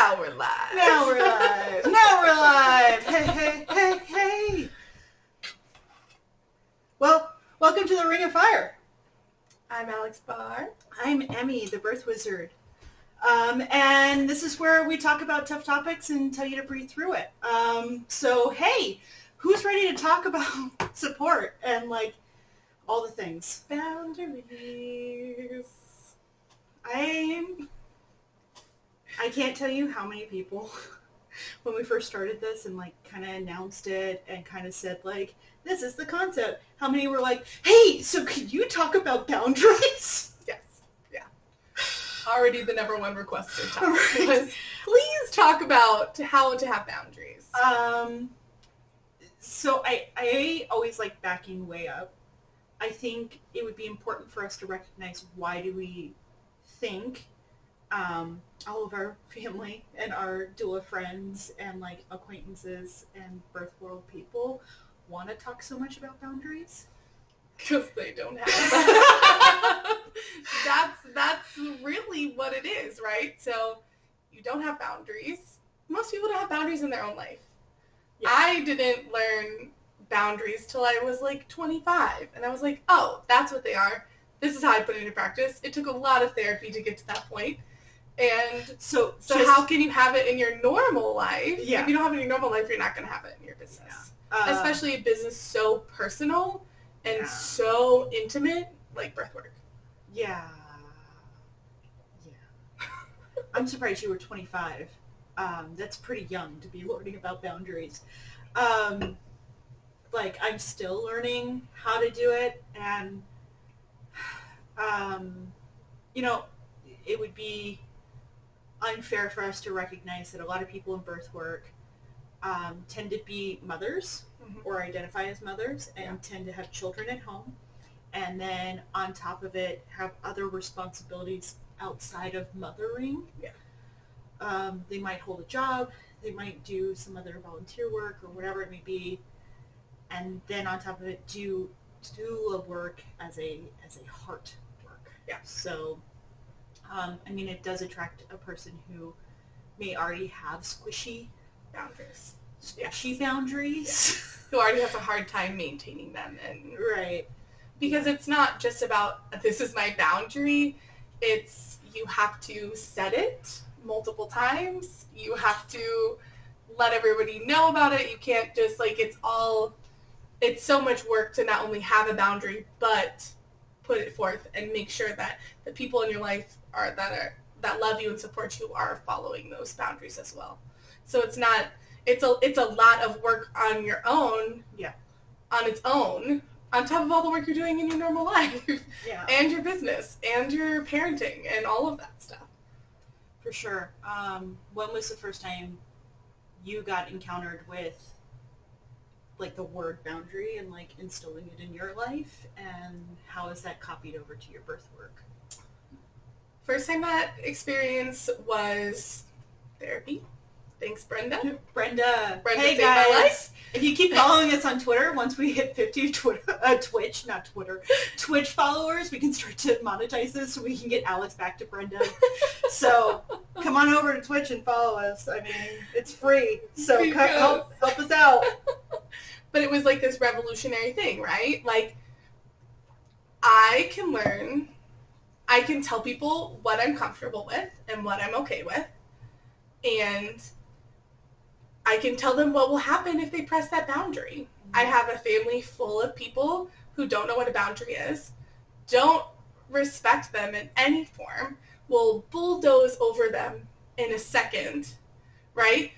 Now we're live. Now we're live. Now we're live. Hey, hey, hey, hey. Well, welcome to the Ring of Fire. I'm Alex Barr. I'm Emmy, the birth wizard. And this is where we talk about tough topics and tell you to breathe through it. So, hey, who's ready to talk about support and, like, all the things? Boundaries. I can't tell you how many people, when we first started this and, like, kind of announced it and kind of said, like, this is the concept, how many were like, hey, so could you talk about boundaries? Yes. Yeah. Already the number one requested topic. Right. Please talk about how to have boundaries. So I always like backing way up. I think it would be important for us to recognize why do we think all of our family and our doula friends and like acquaintances and birth world people want to talk so much about boundaries. Because they don't have that's really what it is, right? So you don't have boundaries. Most people don't have boundaries in their own life. Yeah. I didn't learn boundaries till I was like 25. And I was like, oh, that's what they are. This is how I put it into practice. It took a lot of therapy to get to that point. And so how can you have it in your normal life? Yeah. If you don't have it in your normal life, you're not going to have it in your business. Yeah. Especially a business so personal and so intimate, like birthwork. Yeah. Yeah. I'm surprised you were 25. That's pretty young to be learning about boundaries. Like, I'm still learning how to do it, and, you know, it would be unfair for us to recognize that a lot of people in birth work tend to be mothers or identify as mothers and tend to have children at home, and then on top of it have other responsibilities outside of mothering. Yeah. They might hold a job, they might do some other volunteer work or whatever it may be, and then on top of it do doula work as a heart work. Yeah. So, I mean, it does attract a person who may already have squishy boundaries. Boundaries. Yeah. Who already has a hard time maintaining them. And right. Because it's not just about, this is my boundary. It's, you have to set it multiple times. You have to let everybody know about it. You can't just, like, it's so much work to not only have a boundary, but put it forth and make sure that the people in your life that love you and support you are following those boundaries as well. So it's a lot of work on your own. Yeah. On its own, on top of all the work you're doing in your normal life. Yeah. And your business and your parenting and all of that stuff. For sure. When was the first time you got encountered with, like, the word boundary and, like, instilling it in your life, and how is that copied over to your birth work? First time that experience was therapy. Thanks, Brenda. Brenda hey, saved guys. My life. If you keep following us on Twitter, once we hit 50 Twitch followers, we can start to monetize this so we can get Alex back to Brenda. So come on over to Twitch and follow us. I mean, it's free. So help us out. But it was like this revolutionary thing, right? Like, I can tell people what I'm comfortable with and what I'm okay with. And I can tell them what will happen if they press that boundary. I have a family full of people who don't know what a boundary is, don't respect them in any form, will bulldoze over them in a second, right?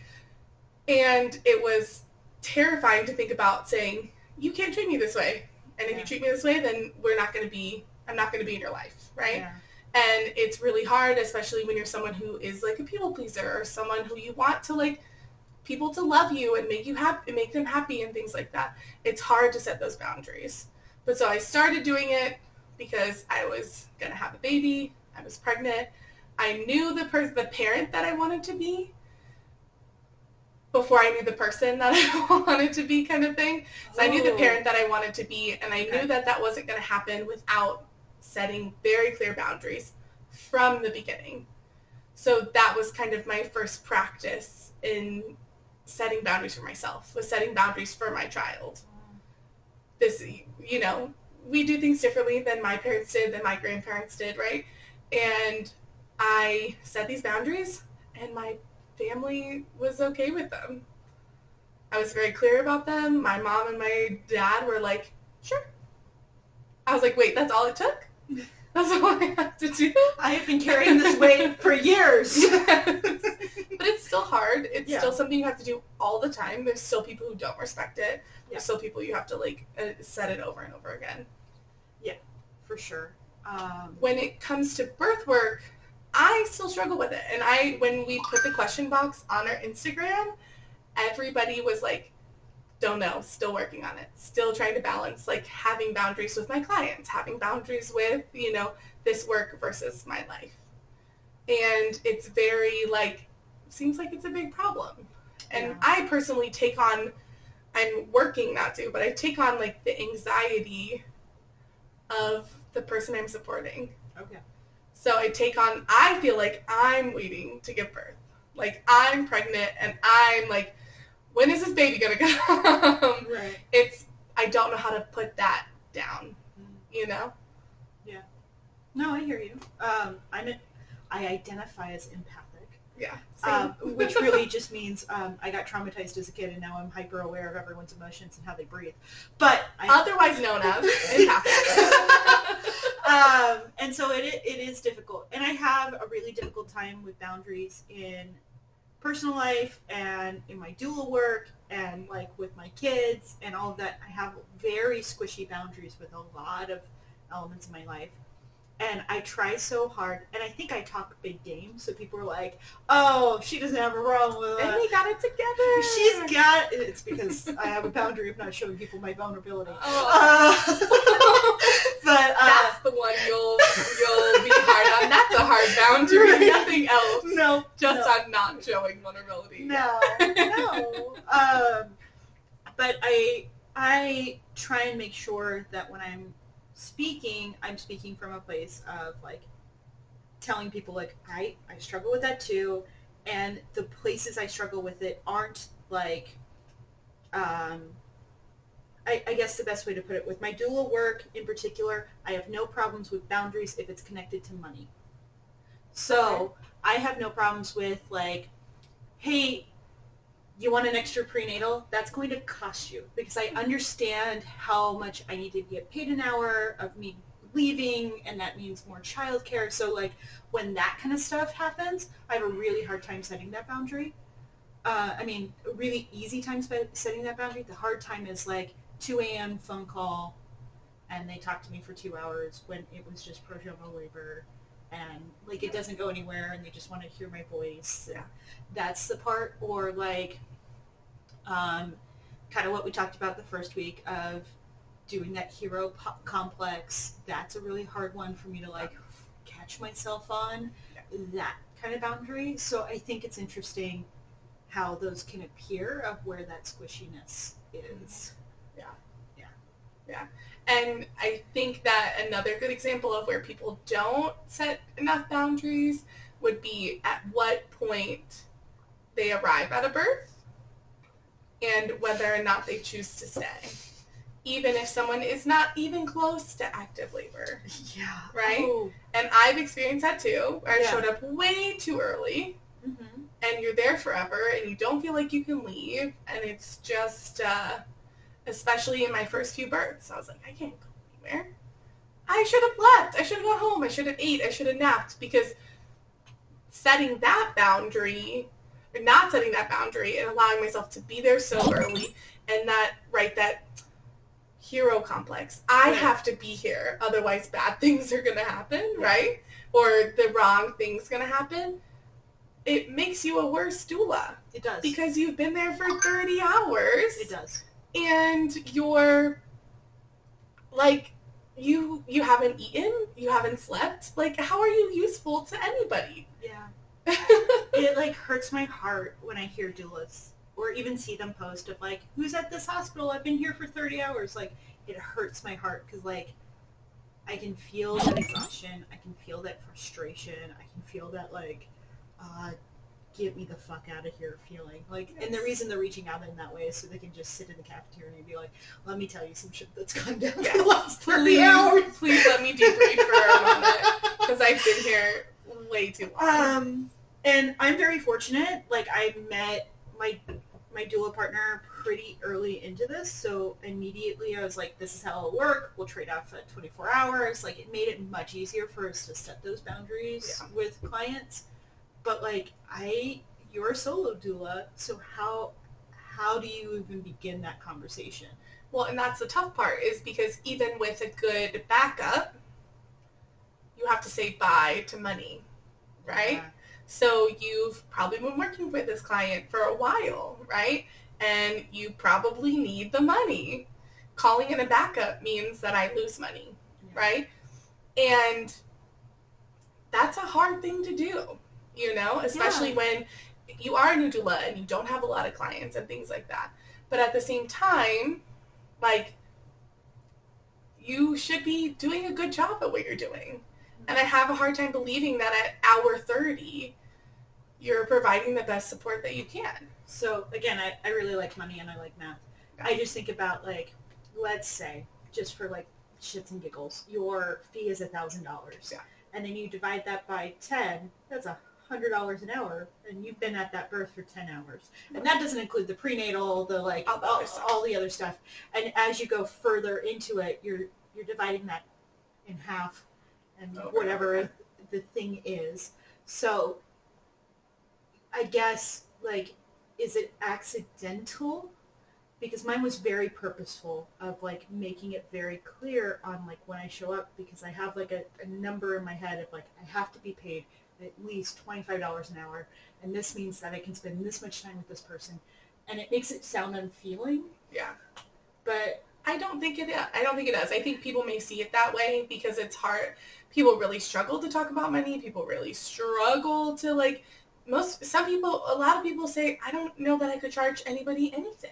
And it was terrifying to think about saying, you can't treat me this way. And if you treat me this way, then I'm not going to be in your life, right? Yeah. And it's really hard, especially when you're someone who is like a people pleaser or someone who you want to, like, people to love you and make you happy, make them happy and things like that. It's hard to set those boundaries. But so I started doing it because I was going to have a baby. I was pregnant. I knew the parent that I wanted to be before I knew the person that I wanted to be, kind of thing. So I knew the parent that I wanted to be, and I knew that wasn't going to happen without setting very clear boundaries from the beginning. So that was kind of my first practice in setting boundaries for myself, was setting boundaries for my child. This, you know, we do things differently than my parents did, than my grandparents did, right? And I set these boundaries, and my family was okay with them. I was very clear about them. My mom and my dad were like, sure. I was like, wait, that's all it took? That's all I have to do? I have been carrying this weight for years. Yes. But it's still hard. It's still something you have to do all the time. There's still people who don't respect it. There's still people you have to, like, set it over and over again. Yeah, for sure. When it comes to birth work, I still struggle with it. And when we put the question box on our Instagram, everybody was like, don't know, still working on it, still trying to balance, like, having boundaries with my clients, having boundaries with, you know, this work versus my life. And it's very, like, seems like it's a big problem. And I personally take on, I'm working not to, but I take on, like, the anxiety of the person I'm supporting. Okay. So I feel like I'm waiting to give birth. Like, I'm pregnant, and I'm like, when is this baby going to come? Right. I don't know how to put that down, you know? Yeah. No, I hear you. I identify as empathic. Yeah. Which really just means I got traumatized as a kid, and now I'm hyper aware of everyone's emotions and how they breathe. But otherwise known as empathic. And so it is difficult, and I have a really difficult time with boundaries in personal life and in my doula work and, like, with my kids and all of that. I have very squishy boundaries with a lot of elements of my life. And I try so hard, and I think I talk big game, so people are like, oh, she doesn't have a problem with it. And we got it together. She's got it. It's because I have a boundary of not showing people my vulnerability. But that's the one you'll be hard on. That's a hard boundary. Right. Nothing else. No. Just on not showing vulnerability. No. But I try and make sure that when I'm speaking from a place of, like, telling people, like, I struggle with that too, and the places I struggle with it aren't, like, I guess the best way to put it, with my doula work in particular, I have no problems with boundaries if it's connected to money. So I have no problems with, like, hey, you want an extra prenatal? That's going to cost you, because I understand how much I need to get paid an hour of me leaving, and that means more childcare. So, like, when that kind of stuff happens, I have a really hard time setting that boundary. A really easy time setting that boundary. The hard time is, like, 2 a.m. phone call, and they talk to me for 2 hours when it was just prodromal labor, and, like, it doesn't go anywhere, and they just want to hear my voice. Yeah. That's the part. Or, like, kind of what we talked about the first week of doing that hero complex. That's a really hard one for me to, like, catch myself on, that kind of boundary. So I think it's interesting how those can appear, of where that squishiness is. Yeah. And I think that another good example of where people don't set enough boundaries would be at what point they arrive at a birth and whether or not they choose to stay. Even if someone is not even close to active labor. Yeah. Right? Oh. And I've experienced that too, where I showed up way too early, and you're there forever, and you don't feel like you can leave, and it's just, especially in my first few births, I was like, I can't go anywhere. I should have left. I should have gone home. I should have ate. I should have napped, because setting that boundary, or not setting that boundary, and allowing myself to be there so early, and that hero complex. I have to be here, otherwise bad things are going to happen, right? Or the wrong thing's going to happen. It makes you a worse doula. It does. Because you've been there for 30 hours. It does. And you're, like, you haven't eaten, you haven't slept. Like, how are you useful to anybody? Yeah. It, like, hurts my heart when I hear doulas, or even see them post of, like, who's at this hospital? I've been here for 30 hours. Like, it hurts my heart, because, like, I can feel that exhaustion. I can feel that frustration. I can feel that, like, get me the fuck out of here feeling. Like, Yes. and the reason they're reaching out in that way is so they can just sit in the cafeteria and be like, let me tell you some shit that's gone down for the last 30 hours. Please let me debrief for a moment, because I've been here way too long. And I'm very fortunate. Like, I met my doula partner pretty early into this, so immediately I was like, this is how it'll work. We'll trade off at 24 hours. Like, it made it much easier for us to set those boundaries with clients. But, like, you're a solo doula, so how do you even begin that conversation? Well, and that's the tough part, is because even with a good backup, you have to say bye to money, right? Yeah. So you've probably been working with this client for a while, right? And you probably need the money. Calling in a backup means that I lose money, right? And that's a hard thing to do, you know, especially when you are a new doula and you don't have a lot of clients and things like that. But at the same time, like, you should be doing a good job at what you're doing. And I have a hard time believing that at hour 30, you're providing the best support that you can. So, again, I really like money and I like math. I just think about, like, let's say, just for, like, shits and giggles, your fee is $1,000. Yeah. And then you divide that by 10, that's $100 an hour, and you've been at that birth for 10 hours. And that doesn't include the prenatal, the, like, all the other stuff. And as you go further into it, you're dividing that in half and whatever the thing is. So I guess, like, is it accidental? Because mine was very purposeful of, like, making it very clear on, like, when I show up, because I have, like, a number in my head of, like, I have to be paid at least $25 an hour, and this means that I can spend this much time with this person. And it makes it sound unfeeling. Yeah. But I don't think it does. I think people may see it that way because it's hard. People really struggle to talk about money. People really struggle to, like, a lot of people say, I don't know that I could charge anybody anything.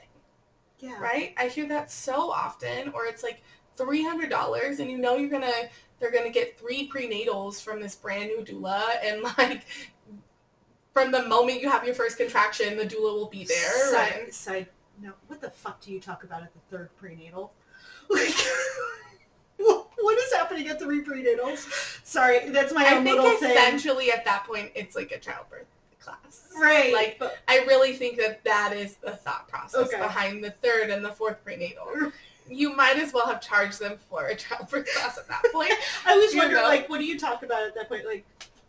Yeah. Right? I hear that so often. Or it's like $300 and you know they're gonna get 3 prenatals from this brand new doula, and, like, from the moment you have your first contraction, the doula will be there. Side note, what the fuck do you talk about at the 3rd prenatal? Like, what is happening at 3 prenatals? Sorry, that's my own little thing. I think essentially at that point it's like a childbirth class. Right. Like, I really think that is the thought process behind the 3rd and the 4th prenatal. You might as well have charged them for a childbirth class at that point. I was wondering, like, what do you talk about at that point? Like,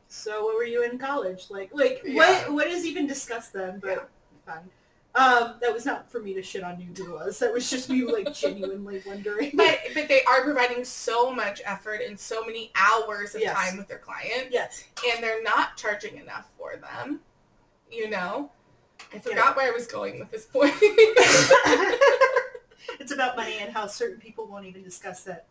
so what were you in college? Like what is even discussed then? But fine. That was not for me to shit on new doulas. That was just me, like, genuinely wondering. But they are providing so much effort and so many hours of time with their client. Yes. And they're not charging enough for them. You know? I forgot where I was going with this point. It's about money and how certain people won't even discuss that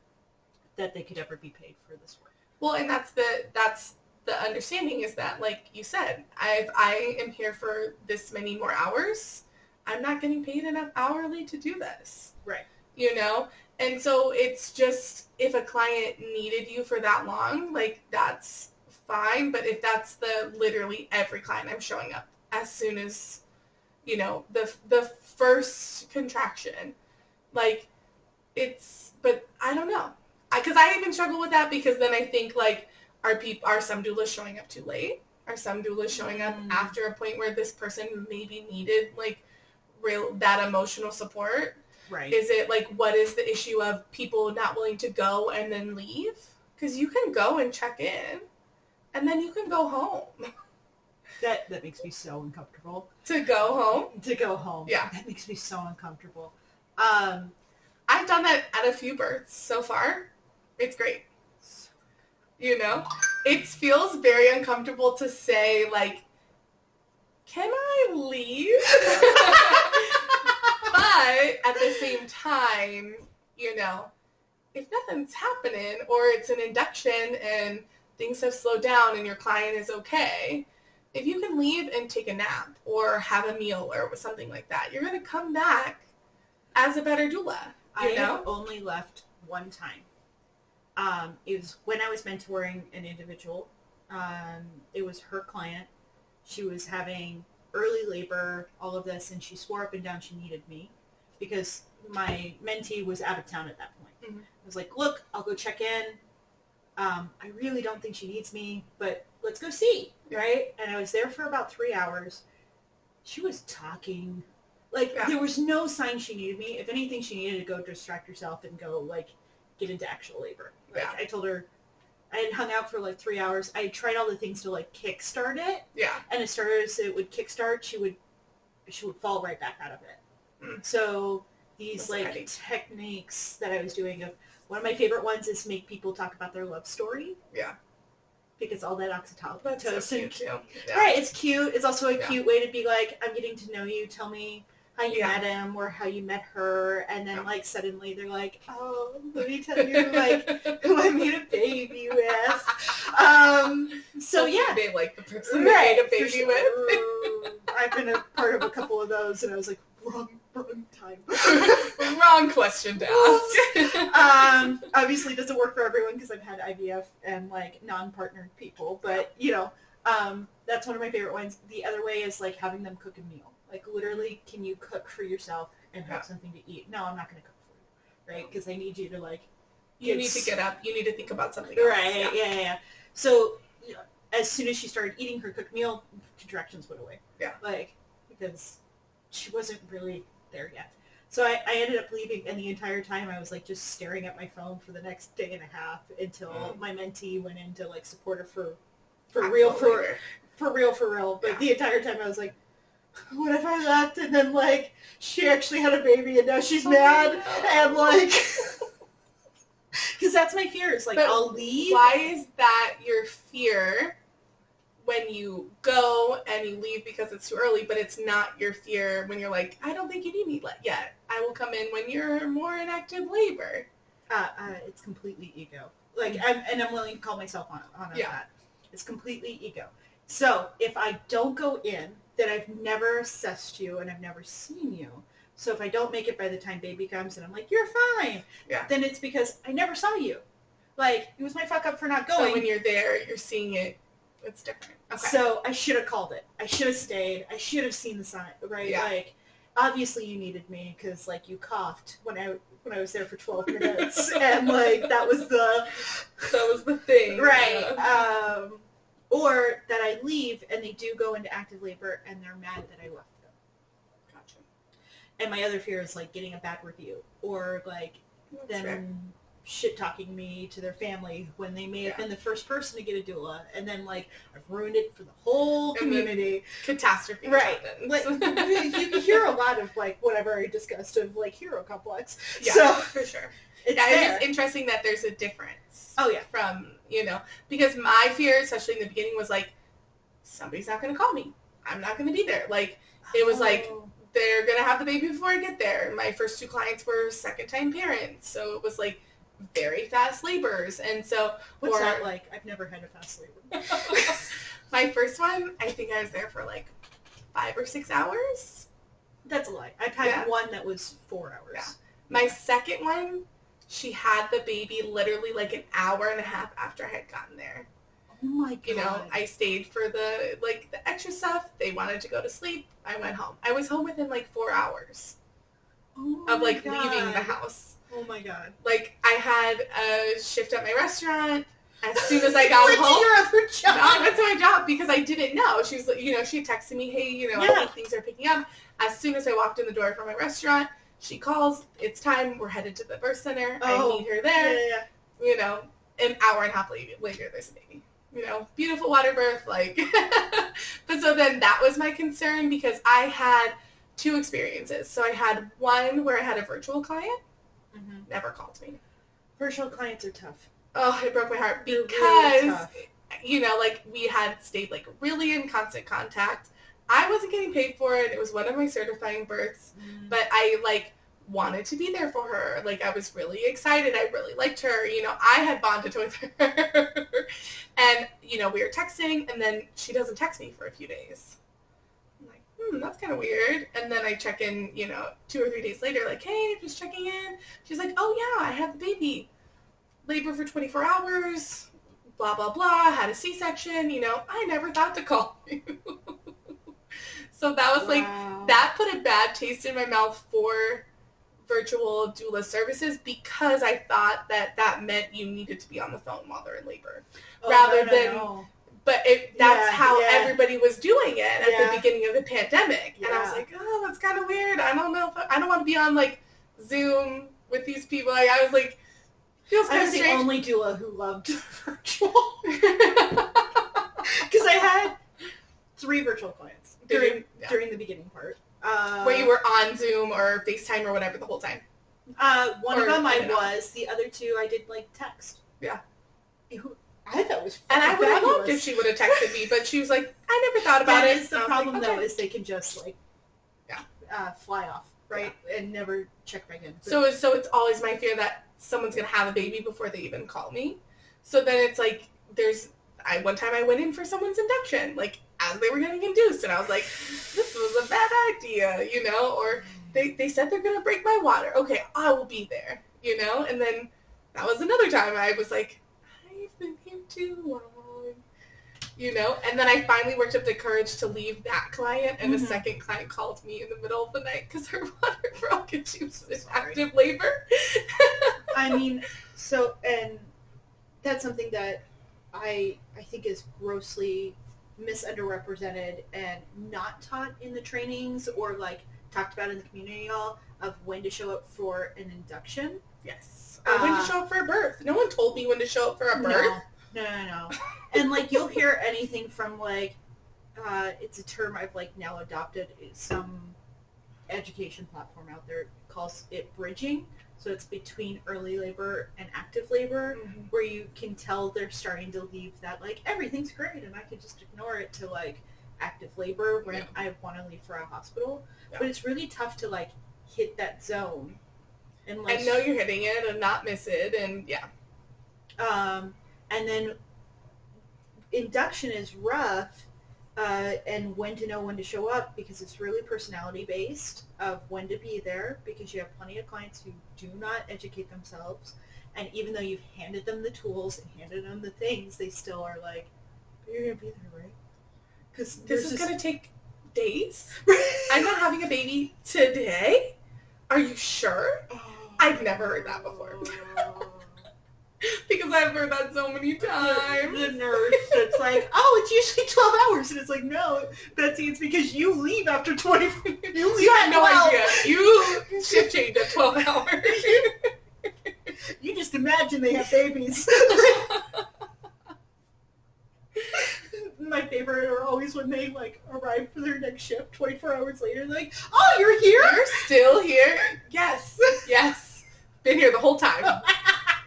they could ever be paid for this work. Well, and that's the understanding is that, like you said, I am here for this many more hours. I'm not getting paid enough hourly to do this. Right. You know? And so it's just, if a client needed you for that long, like, that's fine. But if that's literally every client I'm showing up as soon as, you know, the first contraction, like, but I don't know. Because I even struggle with that, because then I think, like, are some doulas showing up too late? Are some doulas showing up after a point where this person maybe needed, like, that emotional support? Right. Is it, like, what is the issue of people not willing to go and then leave? Because you can go and check in, and then you can go home. That makes me so uncomfortable. To go home? To go home. Yeah. That makes me so uncomfortable. I've done that at a few births so far. It's great. You know? It feels very uncomfortable to say, like, can I leave? But at the same time, you know, if nothing's happening, or it's an induction and things have slowed down and your client is okay, if you can leave and take a nap or have a meal or something like that, you're going to come back as a better doula. I have only left one time. It was when I was mentoring an individual. It was her client. She was having early labor, all of this, and she swore up and down she needed me because my mentee was out of town at that point. Mhm. I was like, look, I'll go check in. I really don't think she needs me, but let's go see, right? And I was there for about 3 hours. She was talking. Like, there was no sign she needed me. If anything, she needed to go distract herself and go, like, get into actual labor. Like, I told her, I had hung out for, like, 3 hours. I had tried all the things to, like, kickstart it. Yeah. And as soon as it would kickstart, she would fall right back out of it. Mm. So these, techniques that I was doing of, one of my favorite ones is make people talk about their love story. Yeah. Because all that oxytocin. That's so cute, too. Yeah. Right, it's cute. It's also a cute way to be like, I'm getting to know you. Tell me how you met him or how you met her. And then, like, suddenly they're like, oh, let me tell you, like, who I made a baby with. So, yeah. They like the person they made a baby with. I've been a part of a couple of those, and I was like, wrong time. Wrong question to ask. Obviously it doesn't work for everyone because I've had IVF and, like, non-partnered people, but, you know, that's one of my favorite ones. The other way is, like, having them cook a meal. Like, literally, can you cook for yourself and have something to eat? No, I'm not going to cook for you, right? Because I need you to, like... You need to get up. You need to think about something else. Right, yeah. So, as soon as she started eating her cooked meal, contractions went away. Yeah. Like, because she wasn't really there yet. So I ended up leaving, and the entire time I was, like, just staring at my phone for the next day and a half until my mentee went in to, like, support her for real. But the entire time I was like, what if I left and then, like, she actually had a baby and now she's mad and, like... Because that's my fear. It's like, I'll leave. Why is that your fear when you go and you leave because it's too early, but it's not your fear when you're like, I don't think you need me yet. I will come in when you're more in active labor. It's completely ego. Like, I'm willing to call myself on that. It's completely ego. So if I don't go in, then I've never assessed you and I've never seen you. So if I don't make it by the time baby comes and I'm like, you're fine, then it's because I never saw you. Like, it was my fuck up for not going. So when you're there, you're seeing it, it's different. Okay. So I should have called it. I should have stayed. I should have seen the sign, right? Yeah. Like, obviously you needed me because, like, you coughed when I was there for 12 minutes. And, like, that was the thing. Right. Yeah. Or that I leave and they do go into active labor and they're mad that I left. And my other fear is, like, getting a bad review or, like, them shit-talking me to their family when they may have been the first person to get a doula. And then, like, I've ruined it for the whole community. Catastrophe. Right. Like, you hear a lot of, like, whatever I discussed of, like, hero complex. Yeah, so, for sure. It's interesting that there's a difference. Oh, yeah. From, you know, because my fear, especially in the beginning, was, like, somebody's not going to call me. I'm not going to be there. Like, it was like... They're going to have the baby before I get there. My first 2 clients were second-time parents, so it was, like, very fast labors. And so... What's that like? I've never had a fast labor. My first one, I think I was there for, like, 5 or 6 hours. That's a lie. I've had one that was 4 hours. Yeah. My second one, she had the baby literally, like, an hour and a half after I had gotten there. Oh my God. You know, I stayed for the extra stuff. They wanted to go to sleep. I went home. I was home within, like, 4 hours of, like, leaving the house. Oh, my God. Like, I had a shift at my restaurant. As soon as I got home. Your other job. No, I went to my job because I didn't know. She was, you know, she texted me, hey, you know, I think things are picking up. As soon as I walked in the door from my restaurant, she calls. It's time. We're headed to the birth center. I meet her there. Yeah. You know, an hour and a half later, there's a baby. You know, beautiful water birth, like. But so then that was my concern because I had 2 experiences. So I had one where I had a virtual client. Mm-hmm. Never called me. Virtual clients are tough. Oh, it broke my heart because, really you know, like, we had stayed, like, really in constant contact. I wasn't getting paid for it. It was one of my certifying births. But I, like, wanted to be there for her. Like, I was really excited. I really liked her. You know, I had bonded with her. And, you know, we were texting, and then she doesn't text me for a few days. I'm like, that's kind of weird. And then I check in, you know, 2 or 3 days later, like, hey, just checking in. She's like, oh, yeah, I have the baby. Labor for 24 hours, blah, blah, blah, had a C-section. You know, I never thought to call you. So that was like, Wow. that put a bad taste in my mouth for virtual doula services because I thought that meant you needed to be on the phone while they're in labor. No. But that's Yeah, how yeah. everybody was doing it at Yeah. the beginning of the pandemic. And I was Yeah. like, oh, that's kind of weird. I don't know I don't want to be on like Zoom with these people. Like, I was like, feels I kind was of the strange. only doula who loved virtual. Because I had 3 virtual clients during the beginning part. Where you were on Zoom or FaceTime or whatever the whole time. One of them I was. The other 2 I did like text. Yeah. I thought was and I would have fabulous. loved if she would have texted me, but she was like, I never thought about it. The problem though is they can just like fly off, right, and never check back in. But so it's always my fear that someone's gonna have a baby before they even call me. So then it's like one time I went in for someone's induction, like as they were getting induced, and I was like, this was a bad idea, you know, or they said they're gonna break my water. Okay, I will be there, you know, and then that was another time I was like, I've been here too long, you know, and then I finally worked up the courage to leave that client, and the second client called me in the middle of the night because her water broke and she was in active labor. I mean, and that's something that I think is grossly misunderrepresented and not taught in the trainings or like talked about in the community hall of when to show up for an induction. Yes. Or when to show up for a birth. No one told me when to show up for a birth. No. And like you'll hear anything from like it's a term I've like now adopted. Some education platform out there calls it bridging. So it's between early labor and active labor, where you can tell they're starting to leave that like everything's great and I can just ignore it to like active labor when I want to leave for a hospital. Yeah. But it's really tough to like hit that zone and know you're hitting it and not miss it, and and then induction is rough. And when to know when to show up because it's really personality based of when to be there because you have plenty of clients who do not educate themselves, and even though you've handed them the tools and handed them the things, they still are like, you're going to be there, right? Because this is going to take days. I'm not having a baby today. Are you sure? I've never heard that before. Because I've heard that so many times. The nurse that's like, oh, it's usually 12 hours. And it's like, no, Betsy, it's because you leave after 20. You had no idea. You shift change at 12 hours. You just imagine they have babies. My favorite are always when they like arrive for their next shift 24 hours later. They're like, oh, you're here? You're still here? Yes. Been here the whole time.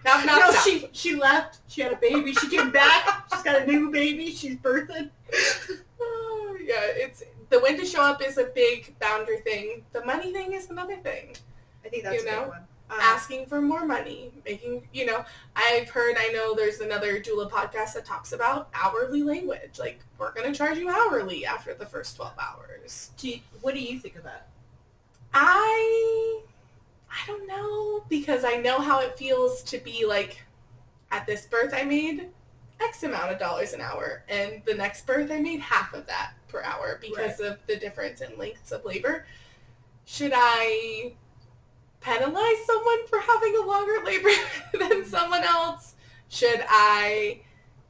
No, she left. She had a baby. She came back. She's got a new baby. She's birthing. It's the when to show up is a big boundary thing. The money thing is another thing. I think that's a big one. Asking for more money, making, I know there's another doula podcast that talks about hourly language. Like, we're going to charge you hourly after the first 12 hours. What do you think of that? I don't know, because I know how it feels to be like, at this birth I made X amount of dollars an hour, and the next birth I made half of that per hour because of the difference in lengths of labor. Should I penalize someone for having a longer labor than someone else? Should I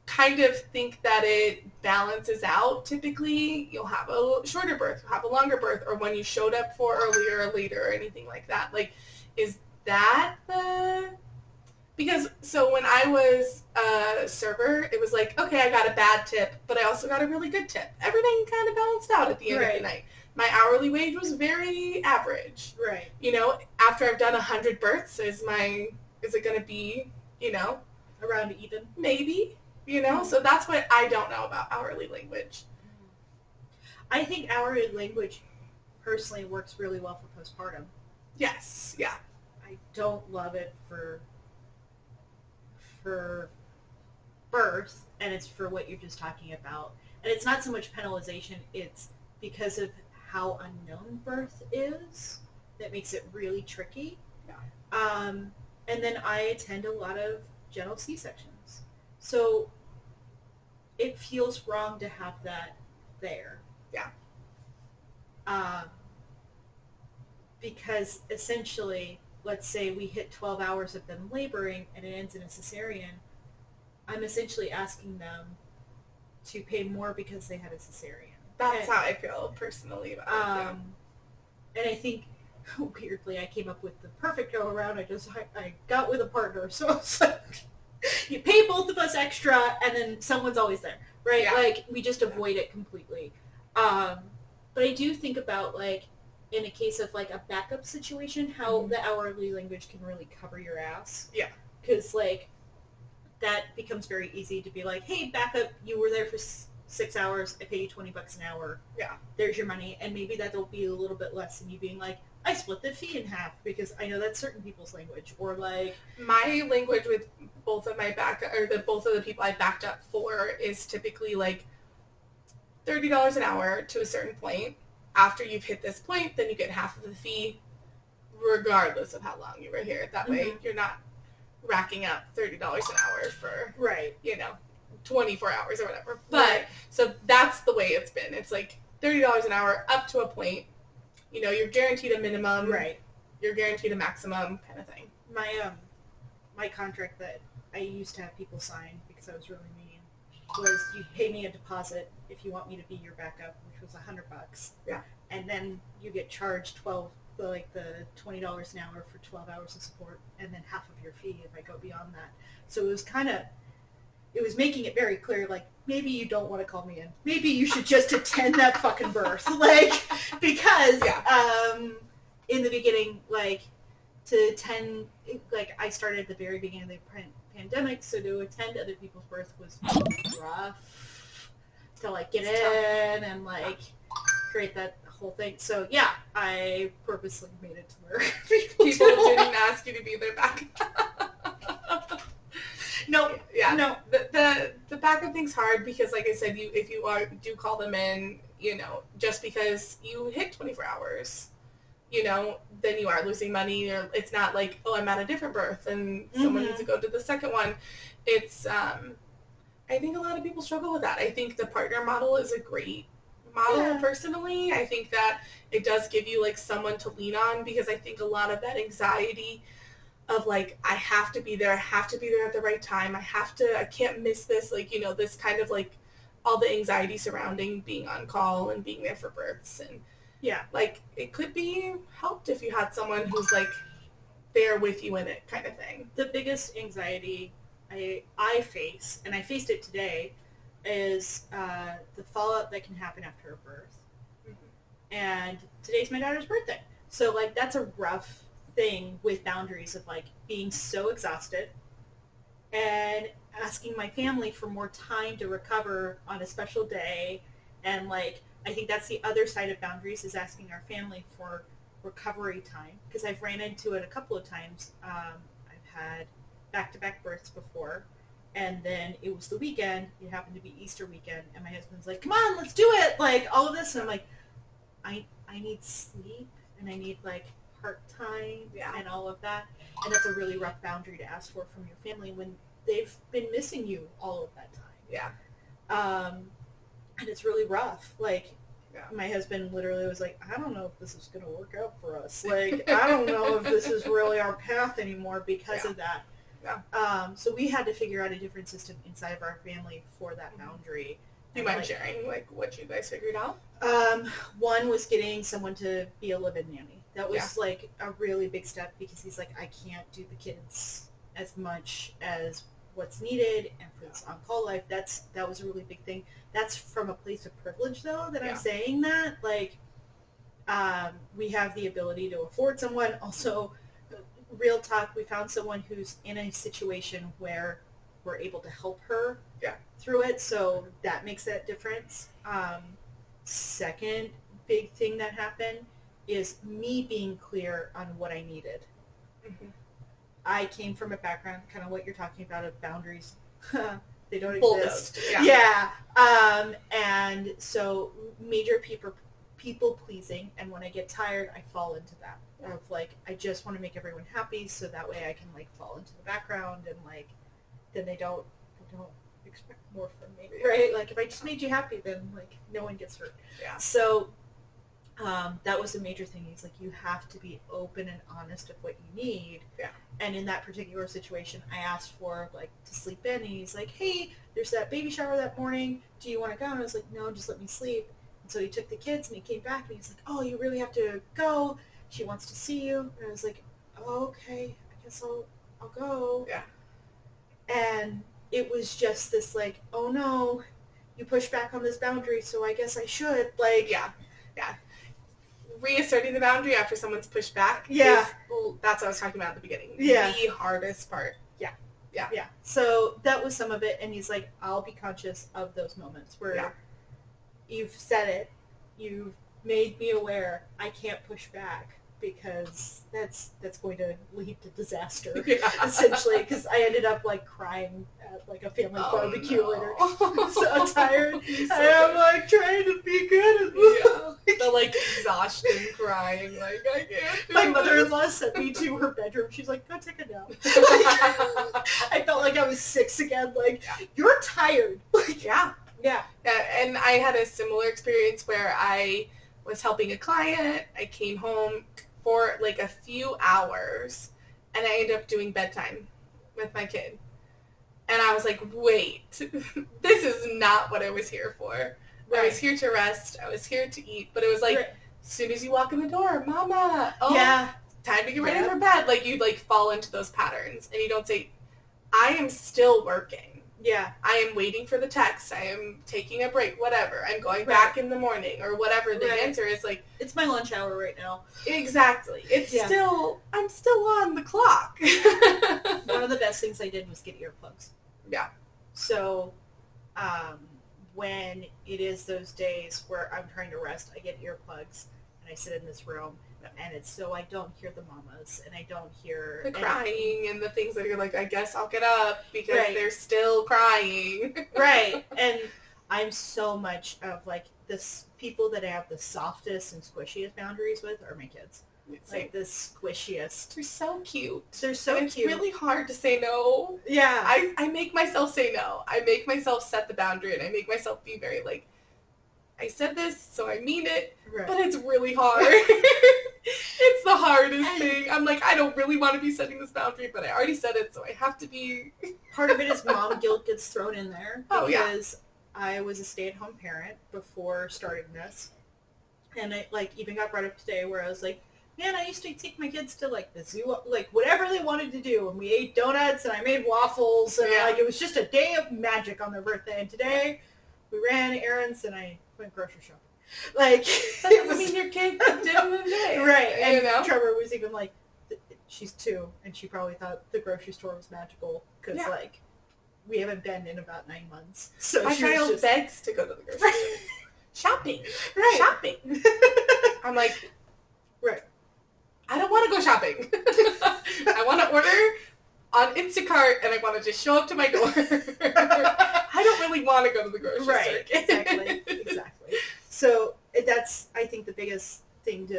kind of think that it balances out? Typically, you'll have a shorter birth, you'll have a longer birth, or when you showed up for earlier or later or anything like that. Like, is that because so when I was a server, it was like, okay, I got a bad tip, but I also got a really good tip. Everything kind of balanced out at the end of the night. My hourly wage was very average. Right. After I've done 100 births, is it going to be, around even? Maybe, So that's what I don't know about hourly language. I think hourly language personally works really well for postpartum. Yes, yeah. I don't love it for birth, and it's for what you're just talking about. And it's not so much penalization, it's because of how unknown birth is that makes it really tricky. Yeah. And then I attend a lot of general C-sections. So it feels wrong to have that there. Yeah. Because essentially, let's say we hit 12 hours of them laboring and it ends in a cesarean, I'm essentially asking them to pay more because they had a cesarean. That's how I feel personally about it. And I think, weirdly, I came up with the perfect go around. I got with a partner, so it's like, you pay both of us extra, and then someone's always there, right? Yeah. Like, we just avoid it completely. But I do think about, like, in a case of, like, a backup situation, how the hourly language can really cover your ass. Yeah. Because, like, that becomes very easy to be like, hey, backup, you were there for 6 hours, I pay you $20 an hour. Yeah. There's your money. And maybe that'll be a little bit less than you being like, I split the fee in half, because I know that's certain people's language. Or like, my language with both of both of the people I backed up for is typically like $30 an hour to a certain point. After you've hit this point, then you get half of the fee, regardless of how long you were here. That way, you're not racking up $30 an hour for, 24 hours or whatever. But, so that's the way it's been. It's like $30 an hour up to a point. You know, you're guaranteed a minimum. Right. You're guaranteed a maximum kind of thing. My contract that I used to have people sign, because I was really mean, was you pay me a deposit if you want me to be your backup, which was $100. Yeah. And then you get charged the $20 an hour for 12 hours of support, and then half of your fee if I go beyond that. So it was making it very clear, like, maybe you don't want to call me in. Maybe you should just attend that fucking birth. Like, because in the beginning, like, to attend, like, I started at the very beginning of the pandemic, so to attend other people's birth was rough. To, like, get in and, like, create that whole thing. So, yeah, I purposely made it to where people didn't ask you to be their backup. No, yeah, no. The backup thing's hard because, like I said, if you do call them in, you know, just because you hit 24 hours, you know, then you are losing money. Or it's not like, oh, I'm at a different birth and someone needs to go to the second one. It's, I think a lot of people struggle with that. I think the partner model is a great model, personally. I think that it does give you, like, someone to lean on, because I think a lot of that anxiety of, like, I have to be there at the right time, I can't miss this, like, you know, this kind of, like, all the anxiety surrounding being on call and being there for births. And like, it could be helped if you had someone who's, like, there with you in it, kind of thing. The biggest anxiety I face, and I faced it today, is the fallout that can happen after a birth. And today's my daughter's birthday, so, like, that's a rough thing with boundaries of, like, being so exhausted and asking my family for more time to recover on a special day. And, like, I think that's the other side of boundaries, is asking our family for recovery time, because I've ran into it a couple of times. I've had back-to-back births before, and then it was the weekend, it happened to be Easter weekend, and my husband's like, come on, let's do it, like, all of this, and I'm like, I need sleep, and I need, like, heart time, and all of that, and that's a really rough boundary to ask for from your family when they've been missing you all of that time. And it's really rough. Like, my husband literally was like, I don't know if this is going to work out for us. Like, I don't know if this is really our path anymore because of that. So we had to figure out a different system inside of our family for that boundary. Do you mind sharing, like, what you guys figured out? One was getting someone to be a live-in nanny. That was, like, a really big step, because he's like, I can't do the kids as much as what's needed, and for this on-call life, that was a really big thing. That's from a place of privilege, though, that I'm saying that. Like, we have the ability to afford someone. Also, real talk, we found someone who's in a situation where we're able to help her through it, so that makes that difference. Second big thing that happened is me being clear on what I needed. I came from a background, kind of what you're talking about, of boundaries. They don't exist. And so major people pleasing, and when I get tired, I fall into that. Of, like, I just want to make everyone happy, so that way I can, like, fall into the background, and, like, then they don't expect more from me, right? Like, if I just made you happy, then, like, no one gets hurt. So that was a major thing. He's like, you have to be open and honest of what you need. Yeah. And in that particular situation, I asked for, like, to sleep in, and he's like, hey, there's that baby shower that morning. Do you want to go? And I was like, no, just let me sleep. And so he took the kids, and he came back, and he's like, oh, you really have to go. She wants to see you. And I was like, oh, okay, I guess I'll go. Yeah. And it was just this, like, oh, no, you pushed back on this boundary, so I guess I should. Like, yeah. Reasserting the boundary after someone's pushed back. Yeah. That's what I was talking about at the beginning. Yeah. The hardest part. Yeah. So that was some of it, and he's like, I'll be conscious of those moments where you've said it, you've made me aware, I can't push back because that's going to lead to disaster, essentially, because I ended up, like, crying at, like, a family barbecue later. So tired. And I'm, like, trying to be good at this. The, like, exhaustion crying, like, I can't do My this. mother-in-law sent me to her bedroom. She's like, go take a nap. I felt like I was 6 again. Like, you're tired. Like, Yeah. Yeah. And I had a similar experience where I was helping a client. I came home for, like, a few hours, and I ended up doing bedtime with my kid. And I was like, wait, this is not what I was here for. I was here to rest. I was here to eat. But it was like, as soon as you walk in the door, mama, time to get ready for bed. Like, you'd, like, fall into those patterns. And you don't say, I am still working. Yeah. I am waiting for the text. I am taking a break, whatever. I'm going back in the morning or whatever. The answer is, like, it's my lunch hour right now. Exactly. It's I'm still on the clock. One of the best things I did was get earplugs. Yeah. So, when it is those days where I'm trying to rest, I get earplugs and I sit in this room, and it's so I don't hear the mamas and I don't hear the crying and the things that you're like, I guess I'll get up because they're still crying. Right. And I'm so much of, like, this people that I have the softest and squishiest boundaries with are my kids. Like, the squishiest. They're so cute. They're so and cute. It's really hard to say no. Yeah. I make myself say no. I make myself set the boundary, and I make myself be very, like, I said this, so I mean it, but it's really hard. It's the hardest thing. I'm like, I don't really want to be setting this boundary, but I already said it, so I have to be. Part of it is mom guilt gets thrown in there. Because I was a stay-at-home parent before starting this. And I, like, even got brought up today where I was like, man, I used to take my kids to, like, the zoo, like, whatever they wanted to do. And we ate donuts, and I made waffles, and, like, it was just a day of magic on their birthday. And today, we ran errands, and I went grocery shopping. Like, I mean, your kid didn't enjoy it. Right. And you know? Trevor was even like, she's 2, and she probably thought the grocery store was magical because, like, we haven't been in about 9 months. So my child begs to go to the grocery store. Shopping. Right. Shopping. I'm like, I don't want to go shopping. I want to order on Instacart, and I want to just show up to my door. I don't really want to go to the grocery store. Right, exactly. So that's, I think, the biggest thing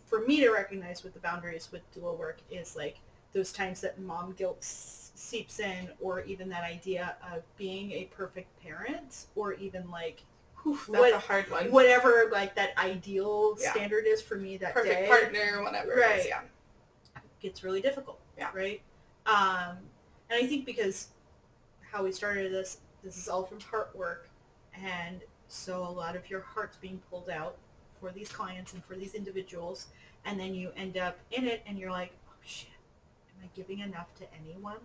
for me to recognize with the boundaries with doula work is, like, those times that mom guilt seeps in, or even that idea of being a perfect parent, or even, like, that's a hard one. Whatever, like, that ideal standard is for me that perfect day. Perfect partner, whatever. Right. It is, gets really difficult. Yeah. Right? And I think because how we started this is all from heart work, and so a lot of your heart's being pulled out for these clients and for these individuals, and then you end up in it, and you're like, oh shit, am I giving enough to anyone?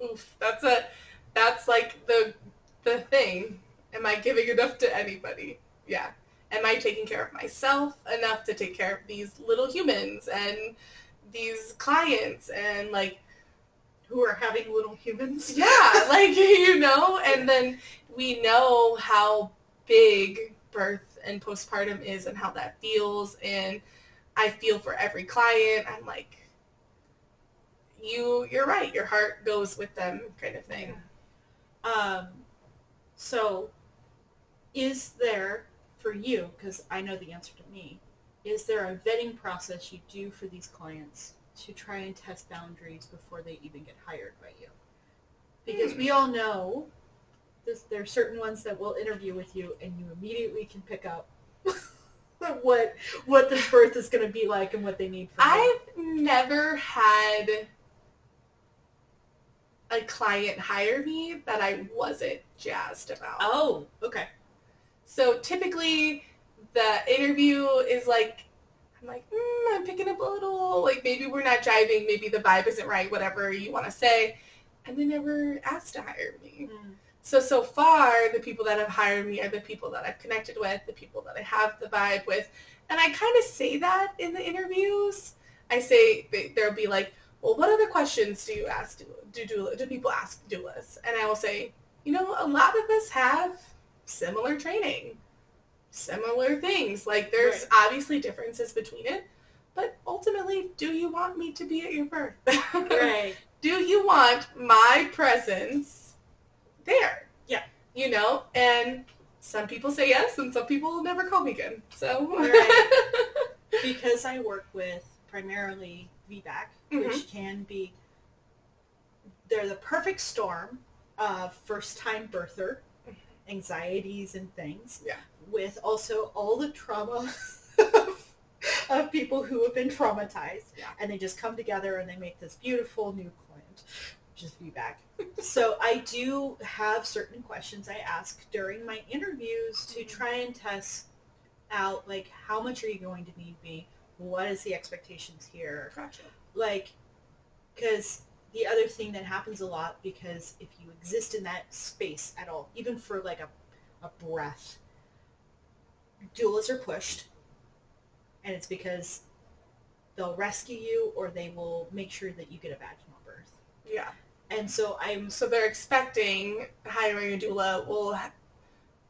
Oof, that's like the thing. Am I giving enough to anybody? Yeah. Am I taking care of myself enough to take care of these little humans and these clients and, like, who are having little humans? Yeah, like, you know, and then we know how big birth and postpartum is and how that feels, and I feel for every client. I'm like, you're right. Your heart goes with them, kind of thing. Yeah. So, is there, for you, because I know the answer to me, is there a vetting process you do for these clients to try and test boundaries before they even get hired by you? Because we all know there are certain ones that will interview with you and you immediately can pick up what this birth is going to be like and what they need from me. I've never had a client hire me that I wasn't jazzed about. Oh, okay. So typically the interview is like, I'm like, I'm picking up a little, like maybe we're not jiving, maybe the vibe isn't right, whatever you want to say. And they never asked to hire me. So far, the people that have hired me are the people that I've connected with, the people that I have the vibe with. And I kind of say that in the interviews. I say, there'll be like, well, what other questions do you ask, do people ask doulas? And I will say, a lot of us have similar training, similar things. Like, there's obviously differences between it, but ultimately, do you want me to be at your birth? Right. Do you want my presence there? Yeah. And some people say yes, and some people will never call me again. So. Right. Because I work with primarily VBAC, which can be, they're the perfect storm of first-time birther, anxieties and things, with also all the trauma of people who have been traumatized, and they just come together and they make this beautiful new client, which is VBAC. So I do have certain questions I ask during my interviews to try and test out, like, how much are you going to need me? What is the expectations here? Gotcha. Like, because the other thing that happens a lot, because if you exist in that space at all, even for like a breath, doulas are pushed, and it's because they'll rescue you or they will make sure that you get a vaginal birth. Yeah. And so they're expecting hiring a doula will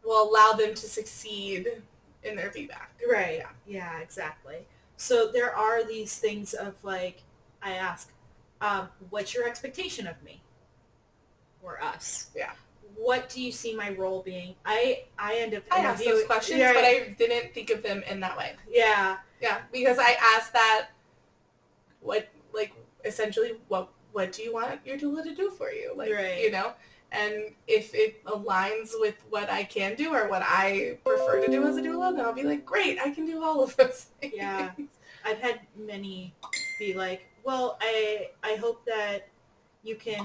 allow them to succeed in their VBAC. Right. Yeah, exactly. So there are these things of, like, I ask, what's your expectation of me or us? Yeah. What do you see my role being? I end up I asked those questions, but I didn't think of them in that way. Yeah. Yeah, because I asked that, essentially, what do you want your doula to do for you? Like, and if it aligns with what I can do or what I prefer to do as a doula, then I'll be like, great, I can do all of those things. Yeah. I've had many be like, well, I hope that you can,